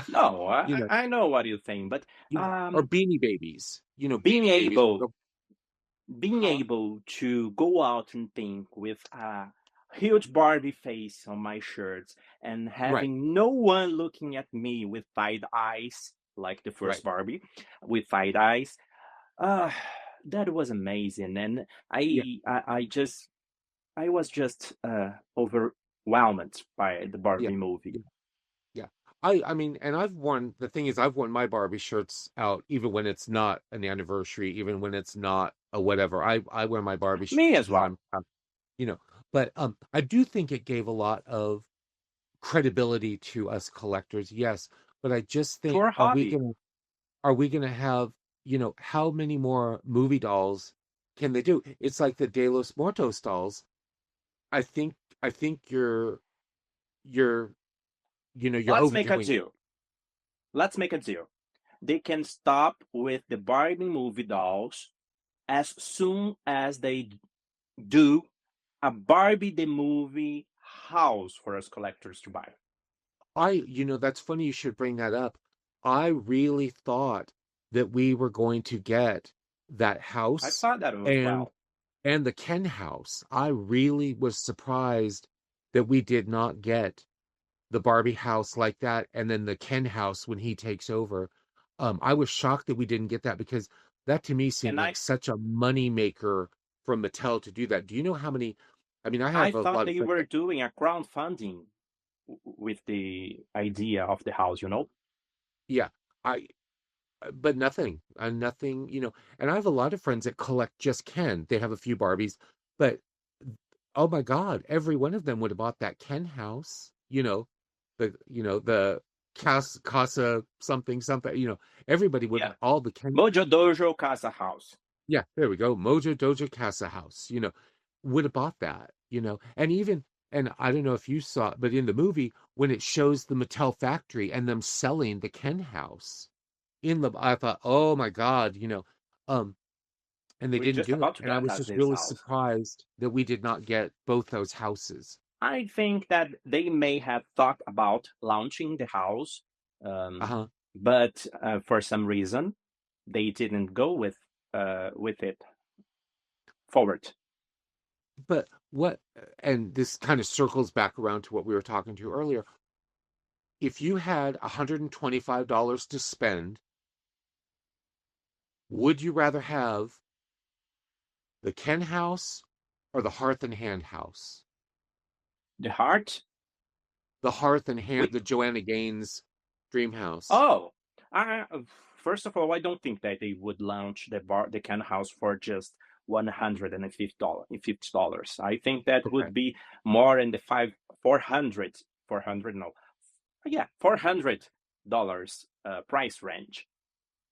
No, You know, I know what you think, but or um, Beanie Babies. being Beanie Babies. able being Huh? able to go out and think with a huge Barbie face on my shirts and Right, having no one looking at me with wide eyes, like the first right. Barbie, with wide eyes, uh, that was amazing. And Yeah, I was just overwhelmed by the yeah, Barbie movie. yeah. Yeah. I mean, and the thing is, I've worn my Barbie shirts out even when it's not an anniversary, even when it's not a whatever. I wear my Barbie Me shirts as when well. I'm, you know, but I do think it gave a lot of credibility to us collectors, yes. But I just To think, our hobby. are we gonna have, how many more movie dolls can they do? It's like the De Los Muertos dolls. I think I think you're you're Let's make a overdoing it. deal. Let's make a deal. They can stop with the Barbie movie dolls as soon as they do a Barbie the movie house for us collectors to buy. That's funny you should bring that up. I really thought that we were going to get that I house thought that as and well. the Ken house. I really was surprised that we did not get the Barbie house like that and then the Ken house when he takes over. I was shocked that we didn't get that because that to me seemed And like such a money maker from Mattel to do that. Do you know how many? I mean, I I have a thought lot of they friends. were doing a crowdfunding with the idea of the house, you know? Yeah, I but nothing, nothing, and I have a lot of friends that collect just Ken. They have a few Barbies, but oh my God, every one of them would have bought that Ken house, the Casa something, something, everybody would, Yeah. all the Ken, Mojo Dojo Casa House. yeah, there we go. Mojo Dojo Casa house, would have bought that, and even, and I don't know if you saw it, but in the movie, when it shows the Mattel factory and them selling the Ken house, I thought, oh my God, um, and they We're didn't just do it. about to And I get was us just this really house. surprised that we did not get both those houses. I think that they may have thought about launching the house, um, Uh-huh. but for some reason they didn't go with it forward. But and this kind of circles back around to what we were talking to earlier. If you had $125 to spend, would you rather have the Ken house or the Hearth and Hand house? The heart. The Hearth and Hand, We the Joanna Gaines dream house. Oh, I first of all, I don't think that they would launch the can house for just $150. I think that Okay. would be more in the 400 no, yeah, $400 price range,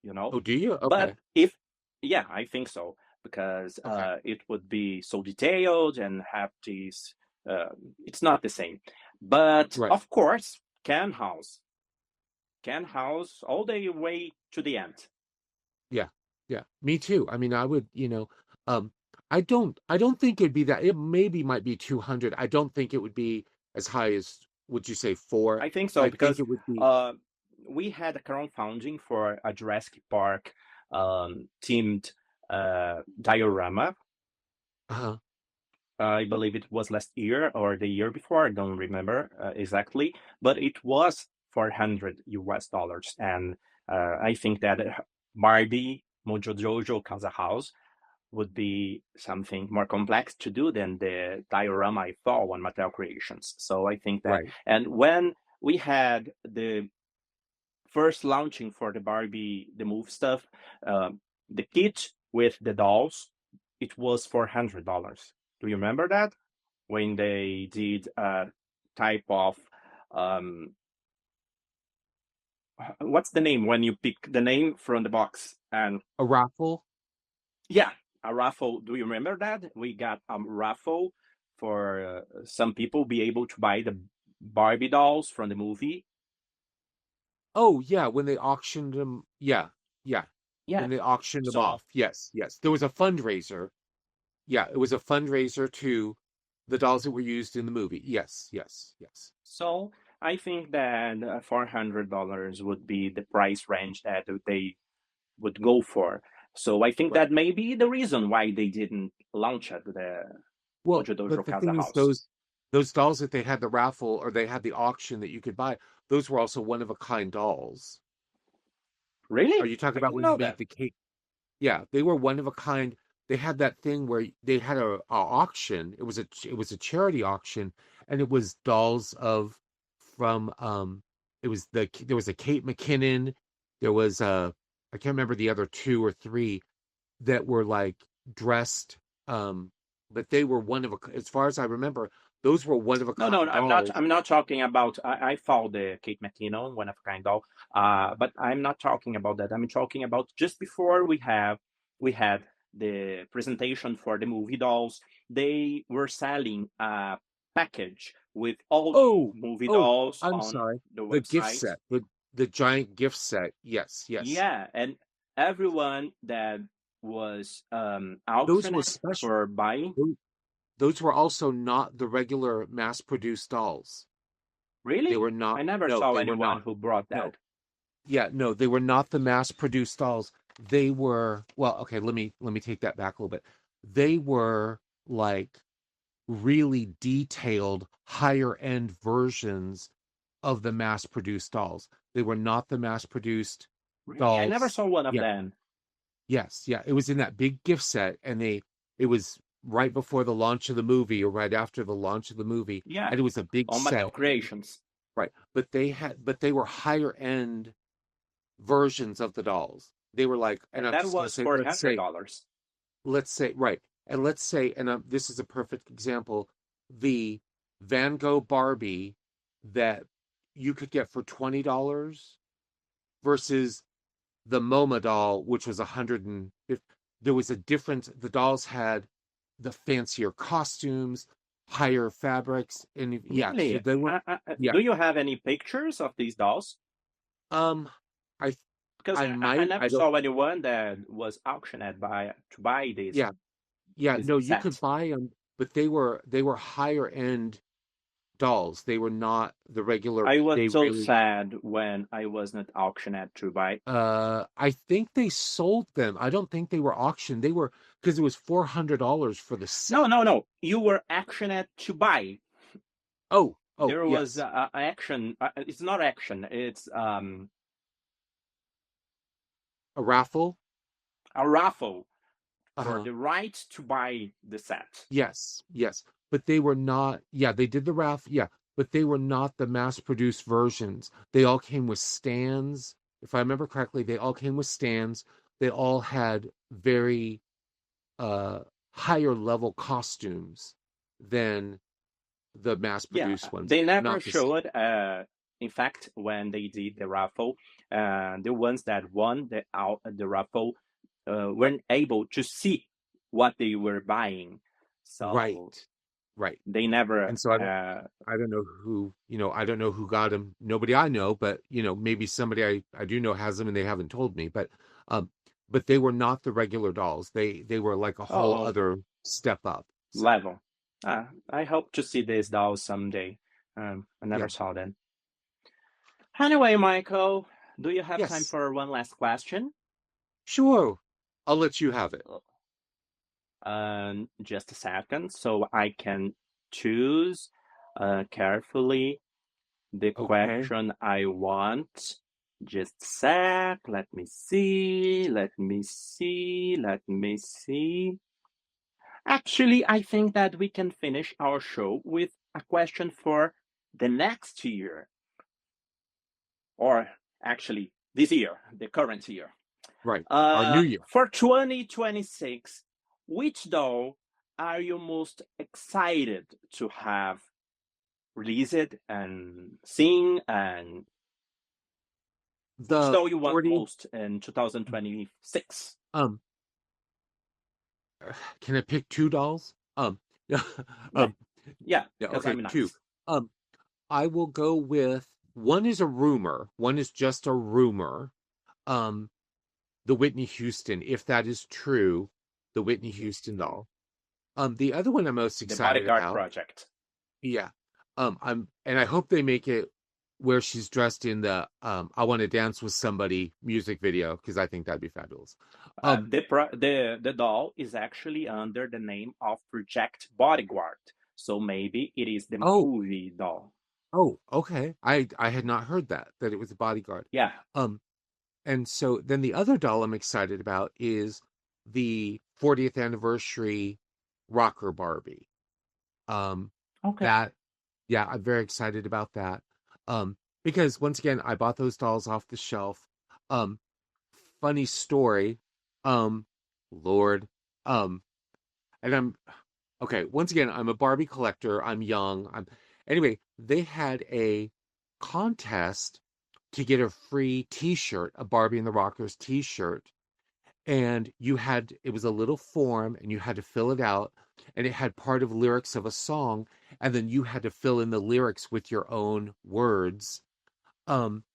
you know. Oh, do you? But Okay. if yeah, I think so because Okay. it would be so detailed and have these. Uh, it's not the same, but Right. of course, can house all the way to the end. Yeah. Yeah. Me too. I mean, I would, um, I don't think it'd be that. It maybe might be 200. I don't think it would be as high as, would you say, four? I think so I think because it would be. uh, we had a crowdfunding for a Jurassic Park themed diorama. Uh, I believe it was last year or the year before. I don't remember exactly, but it was $400, and I think that Barbie Mojo Jojo Casa House would be something more complex to do than the diorama I saw on Mattel Creations. So I think that, right. and when we had the first launching for the Barbie, the Move stuff, the kit with the dolls, it was $400. Do you remember that? When they did a type of, um, what's the name when you pick the name from the box? And A raffle. yeah, a raffle. Do you remember that? We got a raffle for some people be able to buy the Barbie dolls from the movie. Oh yeah, when they auctioned them. Yeah, yeah. Yeah. When they auctioned them So off. Yes, yes. There was a fundraiser. Yeah, it was a fundraiser to the dolls that were used in the movie. Yes, yes, yes. so I think that $400 would be the price range that they would go for. So I think Right. that may be the reason why they didn't launch at the Well, Mojo but Dojo the Casa thing is, House. those dolls that they had the raffle or they had the auction that you could buy, those were also one of a kind dolls. Are Really? you talking I about didn't when you know made that. the cake? Yeah, they were one of a kind. They had that thing where they had a auction. It was a charity auction, and it was dolls of from it was there was a Kate McKinnon, there was I can't remember the other two or three that were like dressed, but they were one of a, as far as I remember, those were one of a No, no, kind dolls. I'm not talking about. I found the Kate McKinnon, one of a kind doll. But I'm not talking about that. I'm talking about just before we had the presentation for the movie dolls. They were selling a package with all Oh, movie oh, dolls I'm on sorry. the The gift website. set, the giant gift set. Yes, yes. Yeah, and everyone that was Those auctioned were special. for buying. Tho- Those were also not the regular mass-produced dolls. They Really? were not. I never No, saw they were anyone not. who brought No. that. Yeah, no, they were not the mass-produced dolls. They were, well, okay, let me take that back a little bit. They were like really detailed, higher end versions of the mass-produced dolls. They were not the mass-produced Really? I never dolls. saw one of Yeah. them. Yes, yeah. It was in that big gift set, and it was right before the launch of the movie or right after the launch of the movie, Yeah, and it was a big on Mattel set. Creations. Right. But they were higher end versions of the dolls. They were like, and And I'm that just gonna was say, $400. right, and let's say, and this is a perfect example, the Van Gogh Barbie that you could get for $20 versus the MoMA doll, which was 150. There was a difference. The dolls had the fancier costumes, higher fabrics, and yeah, so Really? they were, yeah. Do you have any pictures of these dolls? Um, I Because I I might, never I don't, saw anyone that was auctioned by to buy yeah, yeah. this No, you could set. buy them, but they were higher end dolls. They were not the regular. I was They so really, sad when I was not auctioned to buy. I think they sold them. I don't think they were auctioned. They were, because it was $400 for the No, set. no, no. You were auctioned to buy. Oh, oh, There was yes, a action. It's not action. It's a raffle. a raffle for Uh-huh. the right to buy the set. Yes, yes. But they were not, yeah, they did the raffle, yeah, but they were not the mass-produced versions. They all came with stands. If I remember correctly, they all came with stands. They all had very uh higher level costumes than the Yeah, mass-produced ones. they never Not the same. showed. In fact, when they did the raffle, the ones that won the raffle weren't able to see what they were buying, Right, so right. they never. And so I don't know who, I don't know who got them. Nobody I know, but maybe somebody I do know has them and they haven't told me. Um, but they were not the regular dolls. They were like a whole Oh, other. step up. So level. I hope to see this doll someday. I never yeah, saw them. Anyway, Michael, do you have time yes, for one last question? sure. I'll let you have it. Just a second, so I can choose carefully the Okay. question I want. Just a sec. Let me see. Let me see. Let me see. Actually, I think that we can finish our show with a question for the next year, or actually this year, the current year. Right. Our new year. For 2026, which doll are you most excited to have released and sing, and which The doll you want 40 most in 2026? um can I pick two dolls? Yeah. Yeah, um yeah, yeah, because okay, I'm two. nice. Um I will go with one is a rumor, one is just a rumor. Um the Whitney Houston, if that is true, the Whitney Houston doll. The other one I'm most The excited Bodyguard about, Project. yeah. And I hope they make it where she's dressed in the I Want to Dance with Somebody music video because I think that'd be fabulous. Um, The doll is actually under the name of Project Bodyguard, so maybe it is the oh, movie doll. okay. I had not heard that it was a bodyguard. Yeah. Um, and so then the other doll I'm excited about is the 40th anniversary rocker Barbie. Um, Okay. that yeah, I'm very excited about that. Because once again, I bought those dolls off the shelf. Um, funny story. Um, Lord. Um, and I'm okay. Once again, I'm a Barbie collector. I'm young. Anyway. They had a contest to get a free T-shirt, a Barbie and the Rockers T-shirt, and it was a little form, and you had to fill it out, and it had part of lyrics of a song, and then you had to fill in the lyrics with your own words. Um,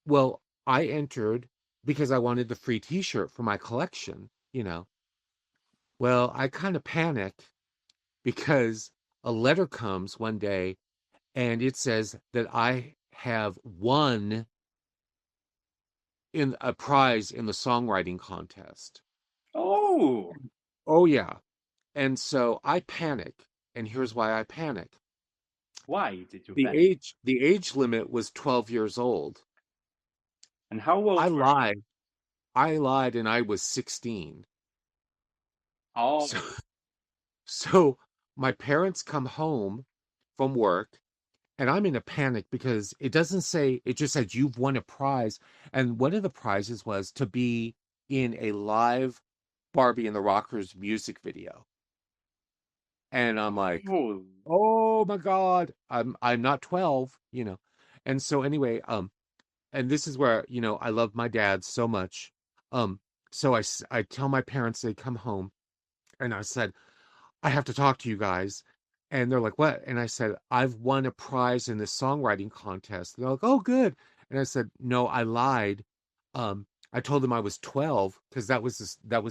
well, I entered because I wanted the free T-shirt for my collection. Well, I kind of panicked because a letter comes one day and it says that I have won in a prize in the songwriting contest. Oh, Oh yeah. And so I panic, and here's why I panic. why did you The panic? age limit was 12 years old. And how I old were you? lied. I lied and I was 16. So Oh, so my parents come home from work and I'm in a panic because it doesn't say, it just said you've won a prize. And one of the prizes was to be in a live Barbie and the Rockers music video. And I'm like, oh, oh my God, I'm not 12. And so anyway, and this is where, I love my dad so much. Um, so I tell my parents they come home and I said, I have to talk to you guys. And they're like, what? And I said, I've won a prize in this songwriting contest. And they're like, oh, good. And I said, no, I lied. I told them I was 12 because that was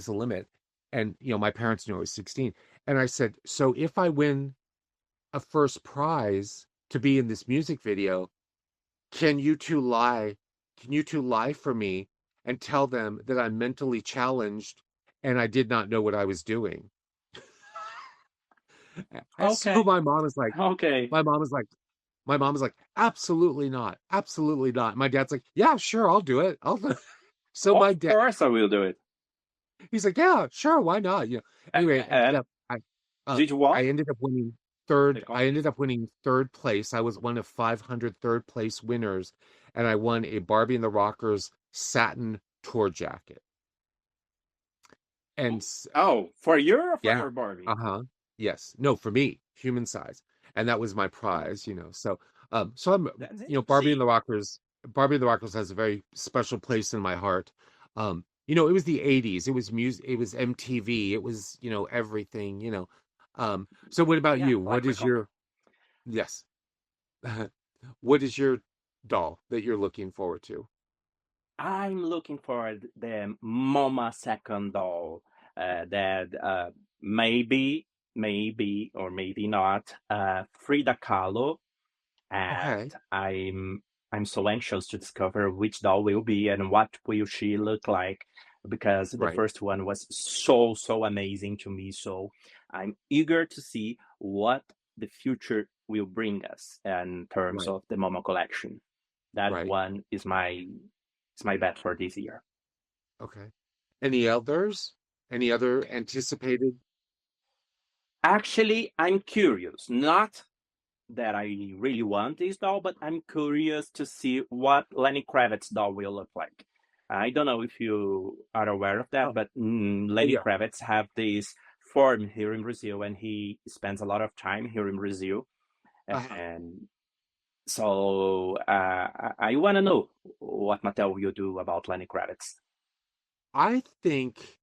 the limit. And, my parents knew I was 16. And I said, so if I win a first prize to be in this music video, can you two lie? Can you two lie for me and tell them that I'm mentally challenged and I did not know what I was doing? And so okay, okay. my mom is like, absolutely not, absolutely not. My dad's like, yeah, sure, I'll do it. I'll do it. So my Of dad, course, I will do it. he's like, yeah, sure, why not? Anyway, And did you I walk ended up winning the third. I ended contest? up winning third place. I was one of 500 third place winners, and I won a Barbie and the Rockers satin tour jacket. And Oh, for you or for yeah, your Barbie? uh-huh, yes, no, for me, human size, and that was my Oh, prize. So I'm, that's Barbie and interesting. the Rockers. Barbie and the Rockers has a very special place in my heart. It was the '80s. It was music. It was MTV. It was everything. So what about Yeah, you? like What is Michael. your yes? What is your doll that you're looking forward to? I'm looking for the MoMA second doll that maybe, maybe or maybe not, Frida Kahlo, Okay, and I'm so anxious to discover which doll will be and what will she look like, because the right, first one was so amazing to me. So I'm eager to see what the future will bring us in terms right, of the Momo collection. That right. one is my bet for this year. Okay. Any others? Any other anticipated? Actually, I'm curious, not that I really want this doll, but I'm curious to see what Lenny Kravitz doll will look like. I don't know if you are aware of that, Oh, but oh Lenny yeah. Kravitz have this form here in Brazil, and he spends a lot of time here in Brazil. Uh-huh. And so I want to know what Mattel will do about Lenny Kravitz. I think,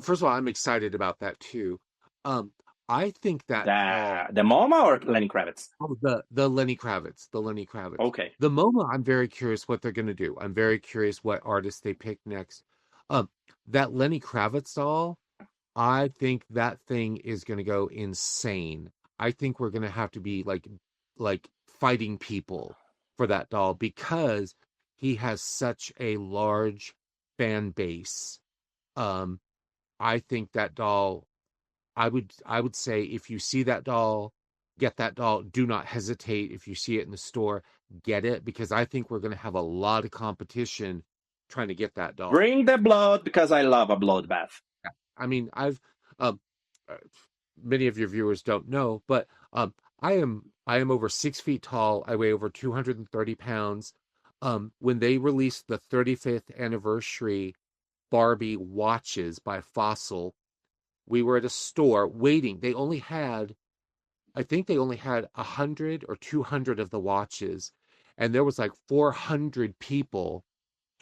first of all, I'm excited about that too. Um, I think that doll, The MoMA or Lenny Kravitz? oh, the Lenny Kravitz, the Lenny Kravitz. Okay. The MoMA, I'm very curious what they're gonna do. I'm very curious what artist they pick next. Um, that Lenny Kravitz doll, I think that thing is gonna go insane. I think we're gonna have to be like fighting people for that doll because he has such a large fan base. Um, I think that doll, I would say if you see that doll, get that doll. Do not hesitate. If you see it in the store, get it because I think we're gonna have a lot of competition trying to get that doll. Bring the blood because I love a bloodbath. I mean, um uh, many of your viewers don't know, but I am over 6 feet tall. I weigh over 230 pounds. When they released the 35th anniversary Barbie watches by Fossil, we were at a store waiting. I think they only had 100 or 200 of the watches, and there was like 400 people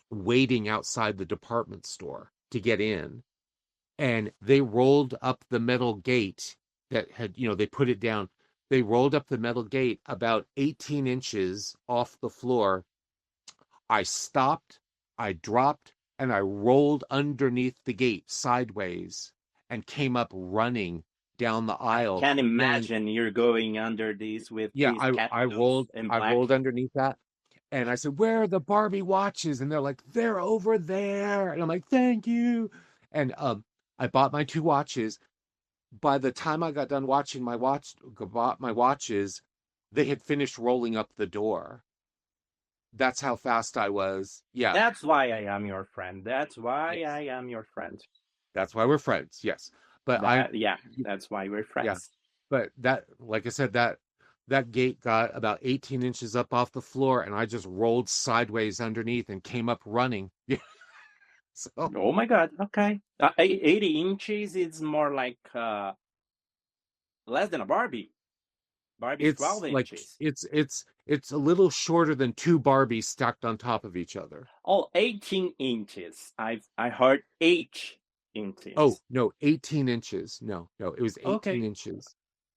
waiting outside the department store to get in, and they rolled up the metal gate that had, they put it down. They rolled up the metal gate about 18 inches off the floor. I stopped, I dropped, and I rolled underneath the gate sideways and came up running down the I aisle. can And imagine you're going under these with yeah, these I I candles rolled in I black. rolled underneath that and I said, "Where are the Barbie watches?" And they're like, "They're over there." And I'm like, "Thank you." And I bought my two watches. By the time I got done bought my watches, they had finished rolling up the door. That's how fast I was. Yeah, That's why I am your friend. That's why yes. I am your friend. That's why we're friends. Yes. But I Yeah, that's why we're yeah. friends. But that, like I said, that gate got about 18 inches up off the floor, and I just rolled sideways underneath and came up running. Yeah. So Oh my God. Okay. 80 inches is more like less than a Barbie. Barbie's it's 12 like inches. it's a little shorter than two Barbies stacked on top of each other. Oh, 18 inches. I heard 8 Oh inches. no, 18 inches. No, no, it was 18 Okay. inches.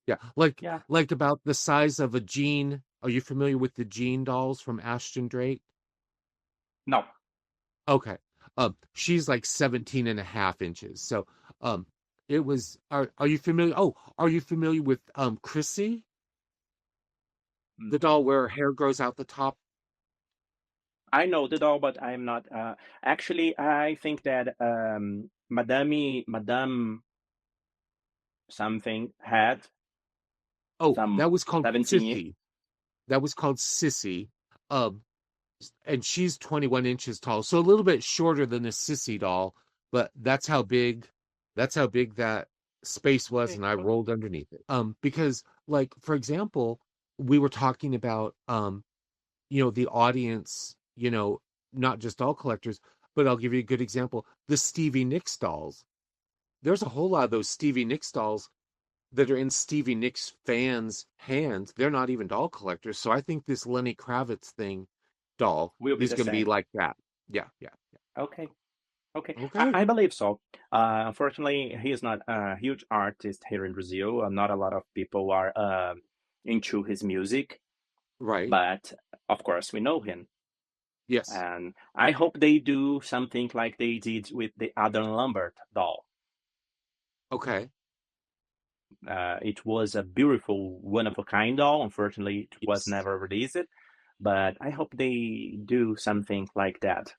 Yeah, like Yeah. like about the size of a jean. Are you familiar with the jean dolls from Ashton Drake? No. Okay. She's like 17 and a half inches. So, um, are you familiar? Oh, are you familiar with Chrissy, the No. doll where her hair grows out the top? I know the doll, but I'm not. Actually, I think that Madame something had Oh, some that was called 17 years. Sissy. That was called Sissy. Um, and she's 21 inches tall, so a little bit shorter than the Sissy doll, but that's how big that space was, Okay. and I Okay. rolled underneath it. Because like for example, we were talking about the audience, not just doll collectors, but I'll give you a good example. The Stevie Nicks dolls. There's a whole lot of those Stevie Nicks dolls that are in Stevie Nicks fans' hands. They're not even doll collectors. So I think this Lenny Kravitz doll Will be is the going to be same. like that. Yeah, yeah. Okay. Okay. Okay. I believe so. Unfortunately, he is not a huge artist here in Brazil. Not a lot of people are into his music, Right. but of course, we know him. Yes. And I hope they do something like they did with the Adam Lambert doll. Okay. It was a beautiful, one of a kind doll. Unfortunately, it was Yes. never released, but I hope they do something like that.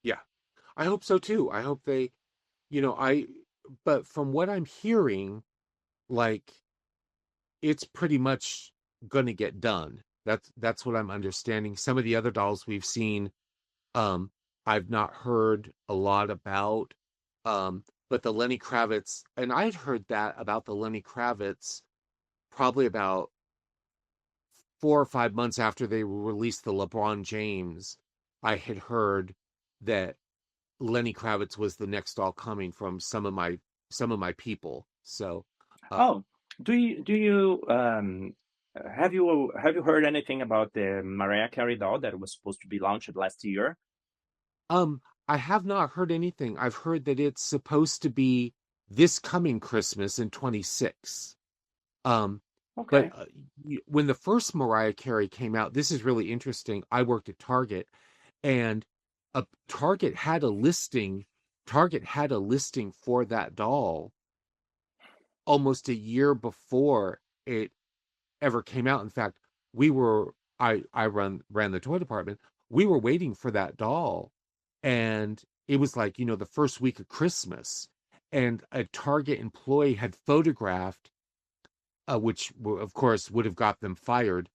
Yeah. I hope so too. I hope they, I but from what I'm hearing, like it's pretty much gonna get done. That's what I'm understanding. Some of the other dolls we've seen, um, I've not heard a lot about. But the Lenny Kravitz, and I'd heard that about the Lenny Kravitz probably about 4 or 5 months after they released the LeBron James. I had heard that Lenny Kravitz was the next doll coming from some of my people. So, uh, Oh, do you have you heard anything about the Mariah Carey doll that was supposed to be launched last year? um, I have not heard anything. I've heard that it's supposed to be this coming Christmas in 26. Um, but Okay. when the first Mariah Carey came out, this is really interesting. I worked at Target, and a Target had a listing for that doll almost a year before it ever came out. In fact, we were I ran the toy department. We were waiting for that doll, and it was like, the first week of Christmas, and a Target employee had photographed, which of course would have got them fired,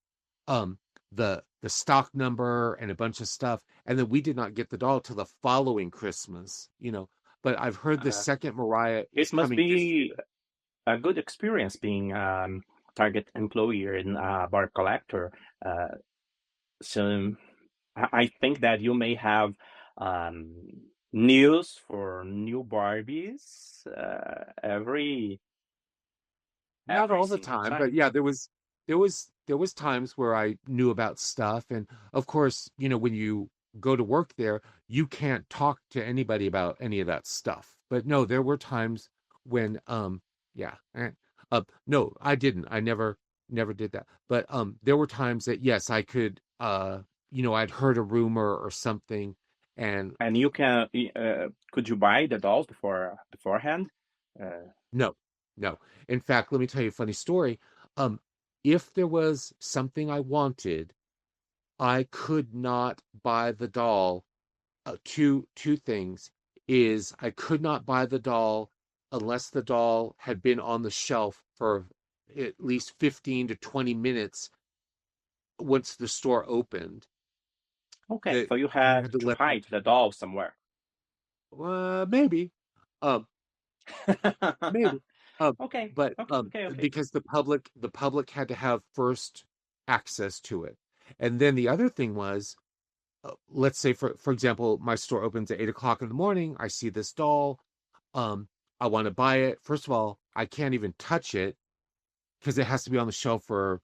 um, the stock number and a bunch of stuff, and then we did not get the doll till the following Christmas. But I've heard the Uh, second Mariah is it must coming this year. be a good experience being Target employee and bar collector. Uh, so I think that you may have um, news for new Barbies Not every all the single time, but time. yeah, there was times where I knew about stuff, and of course, when you go to work there, you can't talk to anybody about any of that stuff. But no, there were times when yeah, no, I didn't. I never did that. But there were times that yes, I could I'd heard a rumor or something, and And you can could you buy the dolls beforehand? no, no. In fact, let me tell you a funny story. Um, if there was something I wanted, I could not buy the doll. Two things is I could not buy the doll unless the doll had been on the shelf for at least 15 to 20 minutes once the store opened. Okay, That so you you had had to to let them, hide the doll somewhere. maybe. Um, Maybe. Um, Okay, but okay, okay, okay. because the public had to have first access to it. And then the other thing was, let's say for example, my store opens at 8 o'clock in the morning. I see this doll. Um, I want to buy it. First of all, I can't even touch it because it has to be on the shelf for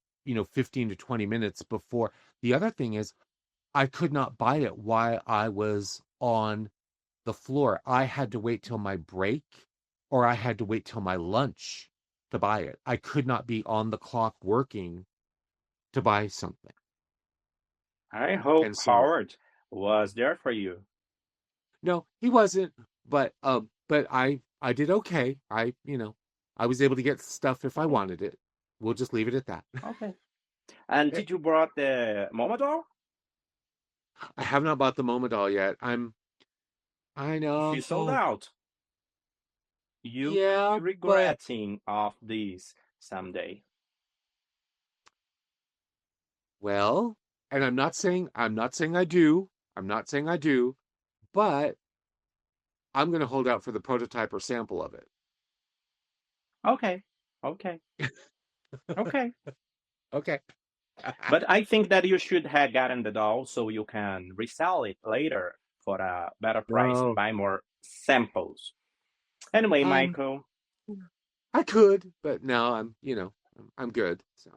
15 to 20 minutes before. The other thing is, I could not buy it while I was on the floor. I had to wait till my break or I had to wait till my lunch to buy it. I could not be on the clock working to buy something. I hope And so, Howard was there for you. no, he wasn't, but I did okay. I was able to get stuff if I Okay, wanted it. We'll just leave it at that. okay. And Eh, did you brought the Momo doll? I have not bought the Moma doll yet. I She sold know. out. You will be Yeah, but regretting of this someday. well, and I'm not saying I do. I'm not saying I do, but I'm going to hold out for the prototype or sample of it. Okay, okay, okay. Okay. But I think that you should have gotten the doll so you can resell it later for a better price and No. buy more samples. Anyway, Um, Michael, I could, but no, I'm good. So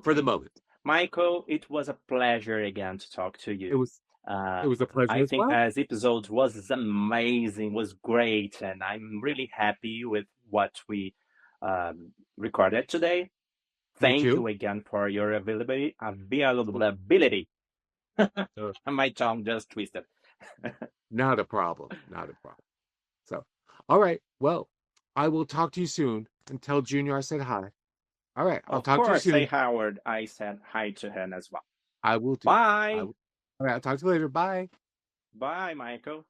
for the okay. moment, Michael, it was a pleasure again to talk to it you. was Uh, it was a pleasure I as think well. this episode was amazing, was great, and I'm really happy with what we recorded today. Me Thank too. you again for your availability. Uh, My tongue just twisted. Not a problem. Not a problem. So, all right. Well, I will talk to you soon and tell Junior I said hi. All right, I'll Of talk to you course, say soon. Howard. I said hi to him as well. I will do. I Bye. will. All right, I'll talk to you later. Bye. Bye, Michael.